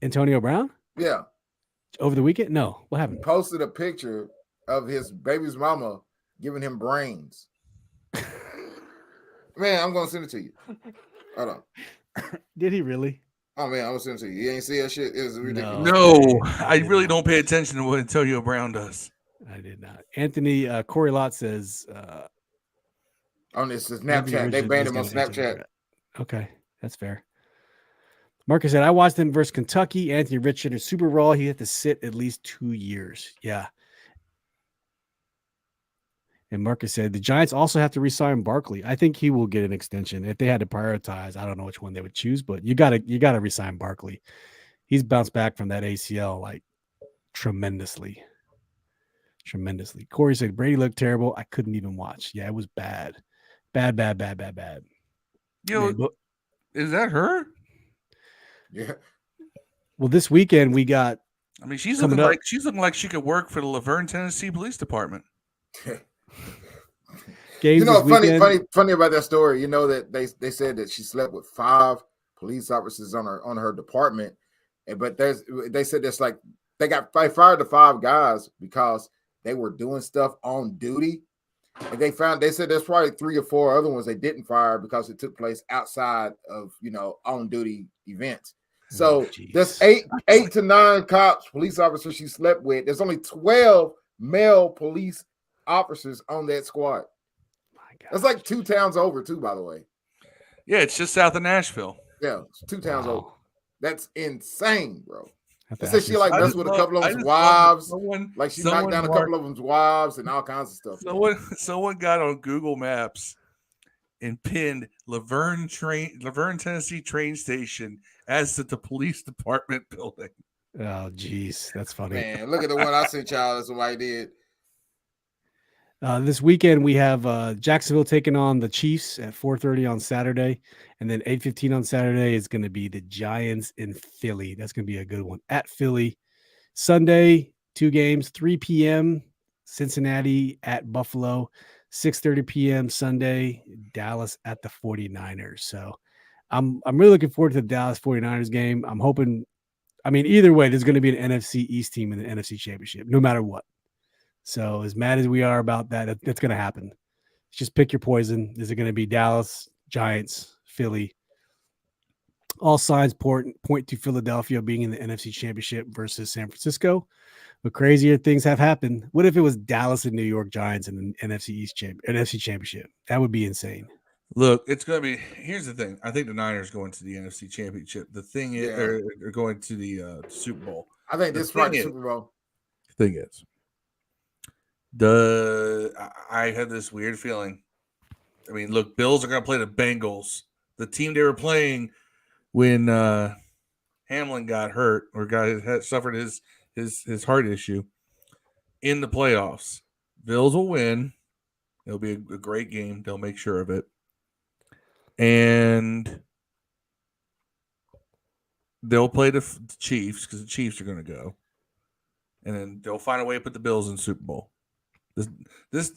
Speaker 3: Antonio Brown?
Speaker 2: Yeah.
Speaker 3: Over the weekend? No. What happened?
Speaker 2: He posted a picture of his baby's mama giving him brains. Man, I'm gonna send it to you. Hold on.
Speaker 3: Did he really?
Speaker 2: Oh man, I'm gonna send it to you. You ain't see that shit? It was ridiculous.
Speaker 1: No, I really don't pay attention to what Antonio Brown does.
Speaker 3: I did not. Anthony Corey Lott says
Speaker 2: on this Snapchat. They banned him on Snapchat.
Speaker 3: Okay, that's fair. Marcus said, I watched him versus Kentucky. Anthony Richardson is super raw. He had to sit at least 2 years. Yeah. And Marcus said, the Giants also have to re-sign Barkley. I think he will get an extension. If they had to prioritize, I don't know which one they would choose, but you gotta re-sign Barkley. He's bounced back from that ACL like tremendously. Corey said, Brady looked terrible. I couldn't even watch. Yeah, it was bad. Bad.
Speaker 1: Yo, is that her?
Speaker 2: Yeah.
Speaker 3: Well, this weekend we got.
Speaker 1: I mean, she's looking like she could work for the Laverne, Tennessee Police Department.
Speaker 2: You know, funny about that story. You know that they said that she slept with 5 police officers on her department, but they said that's like they fired the 5 guys because they were doing stuff on duty, and they said there's probably 3 or 4 other ones they didn't fire because it took place outside of on duty events. So there's 8 to 9 police officers she slept with. There's only 12 male police officers on that squad. That's like 2 towns over too, by the way.
Speaker 1: Yeah, it's just south of Nashville.
Speaker 2: Yeah, it's 2 towns over. That's insane, bro. They said she like
Speaker 1: I
Speaker 2: messed
Speaker 1: just
Speaker 2: with a
Speaker 1: love-
Speaker 2: couple of
Speaker 1: I
Speaker 2: them's
Speaker 1: just love
Speaker 2: wives.
Speaker 1: that
Speaker 2: Like she
Speaker 1: someone
Speaker 2: knocked down a
Speaker 1: marked-
Speaker 2: couple of them's wives and all kinds of stuff.
Speaker 1: Someone got on Google Maps and pinned Laverne, Tennessee train station as the police department building.
Speaker 3: Oh, geez, that's funny.
Speaker 2: Man, look at the one I sent y'all. That's what I did.
Speaker 3: This weekend we have Jacksonville taking on the Chiefs at 4:30 on Saturday, and then 8:15 on Saturday is going to be the Giants in Philly. That's going to be a good one at Philly. Sunday, 2 games, 3 p.m. Cincinnati at Buffalo, 6:30 p.m. Sunday, Dallas at the 49ers. So I'm really looking forward to the Dallas 49ers game. I'm hoping, I mean, either way, there's going to be an NFC East team in the NFC Championship, no matter what. So as mad as we are about that, that's going to happen. Just pick your poison. Is it going to be Dallas, Giants, Philly? All signs point to Philadelphia being in the NFC Championship versus San Francisco. But crazier things have happened. What if it was Dallas and New York Giants in the NFC East NFC Championship? That would be insane.
Speaker 1: Look, it's going to be. Here's the thing. I think the Niners going to the NFC Championship. The thing is, or going to the Super Bowl.
Speaker 2: I think this is probably the Super Bowl.
Speaker 1: Thing is, I had this weird feeling. I mean, look, Bills are going to play the Bengals, the team they were playing when Hamlin got hurt or suffered his heart issue in the playoffs. Bills will win. It'll be a great game. They'll make sure of it. And they'll play the Chiefs because the Chiefs are going to go. And then they'll find a way to put the Bills in the Super Bowl. This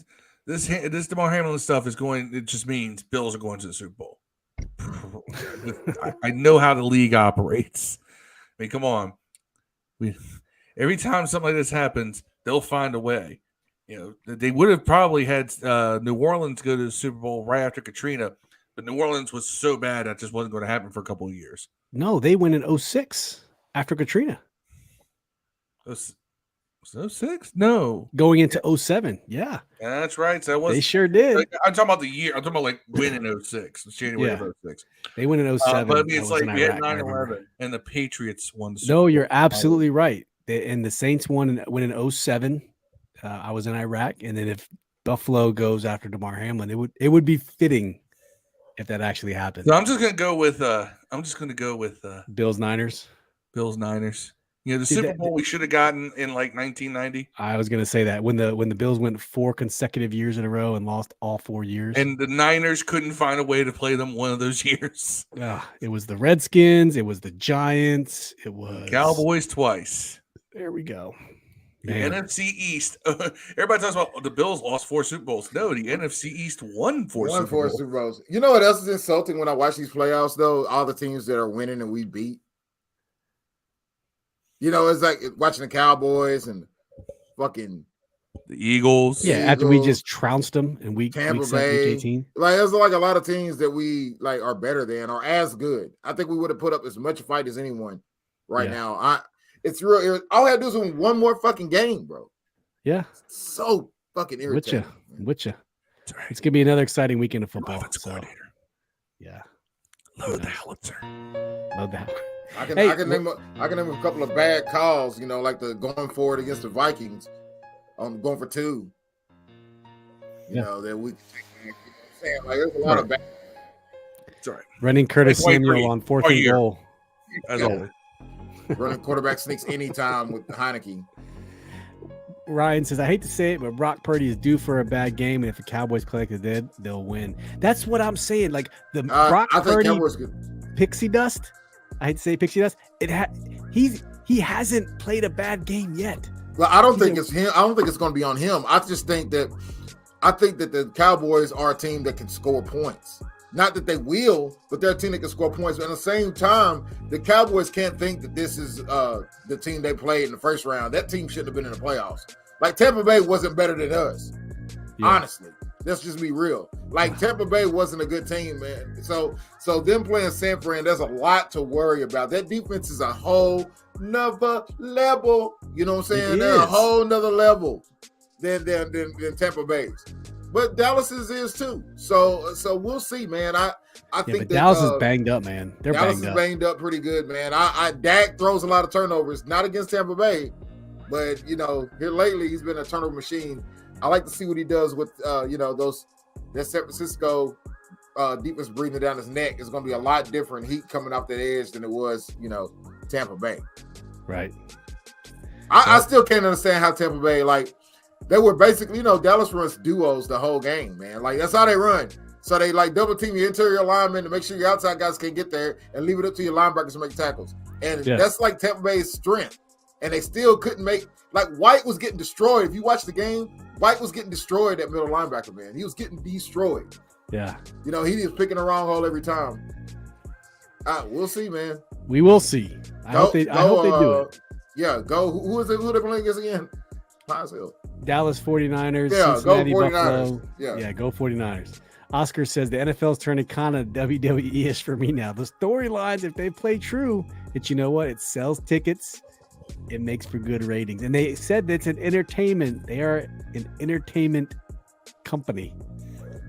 Speaker 1: DeMar Hamlin stuff is going. It just means Bills are going to the Super Bowl. I know how the league operates. I mean, come on. Every time something like this happens, they'll find a way. You know, they would have probably had New Orleans go to the Super Bowl right after Katrina, but New Orleans was so bad that just wasn't going to happen for a couple of years.
Speaker 3: No, they went in 2006 after Katrina.
Speaker 1: Was 06? No.
Speaker 3: Going into 2007. Yeah.
Speaker 1: That's right. So
Speaker 3: they sure did.
Speaker 1: I'm talking about the year. I'm talking about like win in 06. January of 06.
Speaker 3: They went in 07.
Speaker 1: But I mean, it's like we had 9/11 and the Patriots won the Super
Speaker 3: No,
Speaker 1: Bowl.
Speaker 3: you're absolutely right. And the Saints won in 07. I was in Iraq. And then if Buffalo goes after DeMar Hamlin, it would be fitting if that actually happened.
Speaker 1: So I'm just gonna go with
Speaker 3: Bills Niners.
Speaker 1: Bills Niners. You know, the Super Bowl we should have gotten in like 1990.
Speaker 3: I was going to say that when the Bills went 4 consecutive years in a row and lost all 4 years.
Speaker 1: And the Niners couldn't find a way to play them one of those years.
Speaker 3: It was the Redskins. It was the Giants. It was
Speaker 1: Cowboys twice.
Speaker 3: There we go.
Speaker 1: The NFC East. Everybody talks about the Bills lost 4 Super Bowls. No, the NFC East won 4 Super
Speaker 2: Bowls. You know what else is insulting when I watch these playoffs, though? All the teams that are winning and we beat. You know, it's like watching the Cowboys and fucking
Speaker 1: the Eagles.
Speaker 3: Yeah, after we just trounced them in week 18.
Speaker 2: Like, there's like a lot of teams that we like are better than or as good. I think we would have put up as much fight as anyone right now. It's real. All I had to do is win one more fucking game, bro.
Speaker 3: Yeah.
Speaker 2: So fucking irritating.
Speaker 3: With you. It's gonna be another exciting weekend of football. Yeah.
Speaker 1: Load the howitzer.
Speaker 3: Load the howitzer.
Speaker 2: I can name a couple of bad calls, you know, like the going forward against the Vikings, going for 2. You know, that we can take back. You know what I'm saying? Like, there's a lot of bad.
Speaker 1: Sorry.
Speaker 3: Running Curtis Samuel on 4th and goal.
Speaker 1: As always.
Speaker 2: Running quarterback sneaks anytime with Heineke.
Speaker 3: Ryan says, I hate to say it, but Brock Purdy is due for a bad game, and if the Cowboys play like they did, they'll win. That's what I'm saying. Like the Brock Purdy pixie dust. I hate to say pixie dust. He hasn't played a bad game yet.
Speaker 2: Well, I don't think it's him. I don't think it's going to be on him. I think that the Cowboys are a team that can score points. Not that they will, but they're a team that can score points. But at the same time, the Cowboys can't think that this is the team they played in the first round. That team shouldn't have been in the playoffs. Like, Tampa Bay wasn't better than us. Yeah. Honestly, let's just be real. Like, Tampa Bay wasn't a good team, man. So them playing San Fran, there's a lot to worry about. That defense is a whole nother level. You know what I'm saying? They're a whole nother level than Tampa Bay's. but Dallas's is too. So we'll see, man. I think
Speaker 3: but
Speaker 2: that,
Speaker 3: Dallas is banged up, man. They're
Speaker 2: Dallas
Speaker 3: banged
Speaker 2: is
Speaker 3: up.
Speaker 2: banged up pretty good, man. Dak throws a lot of turnovers, not against Tampa Bay, but here lately he's been a turnover machine. I like to see what he does with that San Francisco defense breathing down his neck is going to be a lot different heat coming off that edge than it was, Tampa Bay.
Speaker 3: Right.
Speaker 2: I still can't understand how Tampa Bay, like, they were basically, Dallas runs duos the whole game, man. Like, that's how they run. So they, like, double team your interior linemen to make sure your outside guys can't get there and leave it up to your linebackers to make tackles. And that's, like, Tampa Bay's strength. And they still couldn't make, like, White was getting destroyed. If you watch the game, White was getting destroyed at middle linebacker, man. He was getting destroyed.
Speaker 3: Yeah.
Speaker 2: He was picking the wrong hole every time. We'll see, man.
Speaker 3: We will see. I hope they do it.
Speaker 2: Yeah, go. Who is it? Who they playing against again?
Speaker 3: Dallas 49ers.
Speaker 2: Yeah,
Speaker 3: Cincinnati,
Speaker 2: go 49ers.
Speaker 3: Buffalo.
Speaker 2: Yeah,
Speaker 3: go 49ers. Oscar says the NFL's turning kind of WWE-ish for me now. The storylines, if they play true, it's, it sells tickets. It makes for good ratings. And they said that it's an entertainment. They are an entertainment company.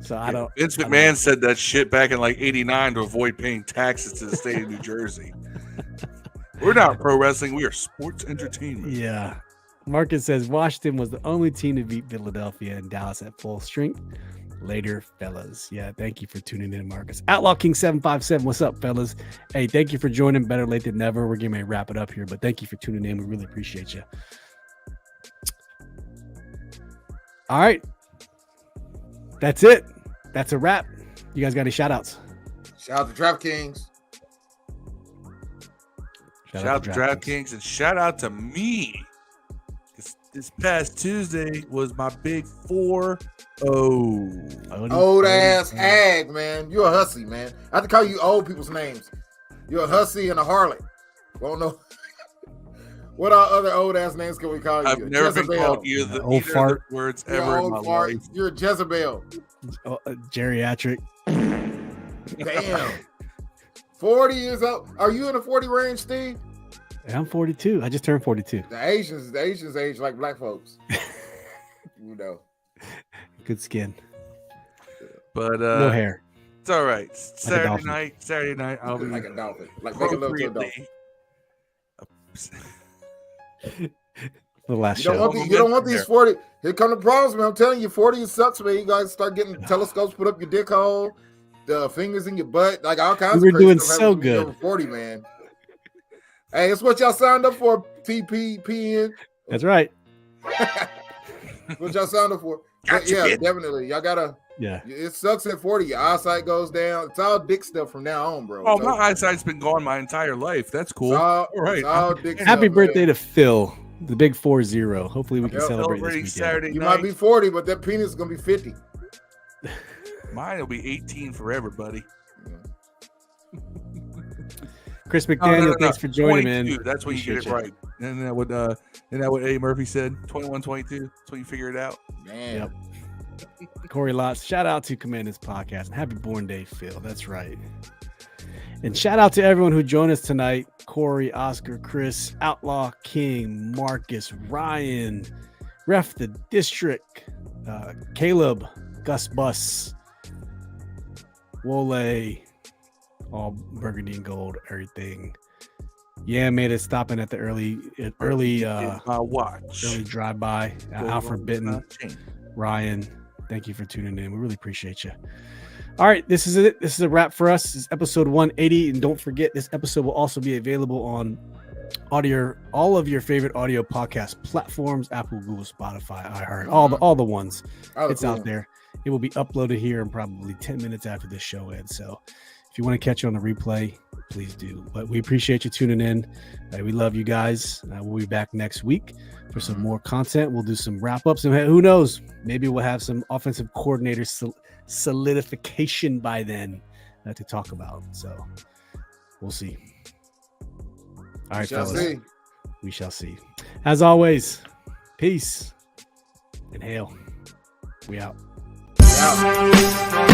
Speaker 3: So
Speaker 1: Vince McMahon said that shit back in like '89 to avoid paying taxes to the state of New Jersey. We're not pro wrestling. We are sports entertainment.
Speaker 3: Yeah. Marcus says Washington was the only team to beat Philadelphia and Dallas at full strength. Later, fellas. Yeah, thank you for tuning in, Marcus. Outlaw King 757. What's up, fellas? Hey, thank you for joining. Better late than never. We're getting ready to wrap it up here, but thank you for tuning in. We really appreciate you. All right. That's it. That's a wrap. You guys got any shout outs?
Speaker 2: Shout out to DraftKings.
Speaker 1: Shout out to DraftKings and shout out to me. This past Tuesday was my big 4-0.
Speaker 2: Old ass hag, man. You're a hussy, man. I have to call you old people's names. You're a hussy and a harlot. Don't know. What other old ass names can we call you?
Speaker 1: I've never
Speaker 2: Jezebel.
Speaker 1: been called you the
Speaker 3: old fart
Speaker 1: words
Speaker 2: You're
Speaker 1: ever in
Speaker 2: old
Speaker 1: my
Speaker 2: fart.
Speaker 1: life.
Speaker 2: You're a Jezebel.
Speaker 3: Geriatric.
Speaker 2: Damn. 40 years old. Are you in the 40 range, Steve?
Speaker 3: I'm 42. I just turned 42.
Speaker 2: The Asians age like black folks.
Speaker 3: Good skin.
Speaker 1: But
Speaker 3: no hair.
Speaker 1: It's all right.
Speaker 3: Like
Speaker 1: Saturday night, I'll be
Speaker 2: like a dolphin. Like making love to a dolphin.
Speaker 3: The last
Speaker 2: you don't want these 40. Here come the problems, man. I'm telling you, 40 sucks, man. You guys start getting telescopes put up your dick hole, the fingers in your butt, like all kinds of
Speaker 3: crazy doing
Speaker 2: stuff
Speaker 3: so good.
Speaker 2: Over 40, man. Hey, it's what y'all signed up for, TPPN.
Speaker 3: That's right.
Speaker 2: What y'all signed up for. Definitely. Y'all gotta.
Speaker 3: Yeah.
Speaker 2: It sucks at 40. Your eyesight goes down. It's all dick stuff from now on, bro.
Speaker 1: Oh, my eyesight's been gone my entire life. That's cool.
Speaker 2: All
Speaker 1: right.
Speaker 3: Happy birthday to Phil, the big 40. Hopefully we can celebrate this weekend.
Speaker 1: Saturday
Speaker 2: you
Speaker 1: night.
Speaker 2: might be 40, but that penis is gonna be 50.
Speaker 1: Mine will be 18 forever, buddy.
Speaker 3: Chris McDaniel, thanks for joining,
Speaker 1: 22,
Speaker 3: man.
Speaker 1: That's when you get it right. Isn't that what Eddie Murphy said? 21, 22. That's when you figure it out.
Speaker 2: Man.
Speaker 3: Yep. Corey Lotz, shout out to Commanders Podcast and happy born day, Phil. That's right. And shout out to everyone who joined us tonight. Corey, Oscar, Chris, Outlaw King, Marcus, Ryan, Ref the District, Caleb, Gus Bus, Wole, all burgundy and gold, everything. Yeah, made it stopping at the early drive by. Alfred Bitten, Ryan, thank you for tuning in. We really appreciate you. All right, this is it. This is a wrap for us. This is episode 180, and don't forget, this episode will also be available on all of your favorite audio podcast platforms: Apple, Google, Spotify, iHeart, all the ones. It's out there. It will be uploaded here in probably 10 minutes after this show ends. So if you want to catch it on the replay, please do. But we appreciate you tuning in. We love you guys. We'll be back next week for some more content. We'll do some wrap-ups, and who knows, maybe we'll have some offensive coordinator solidification by then to talk about. So we'll see. All right, fellas. We shall see. As always, peace and hail. We out.
Speaker 2: Out.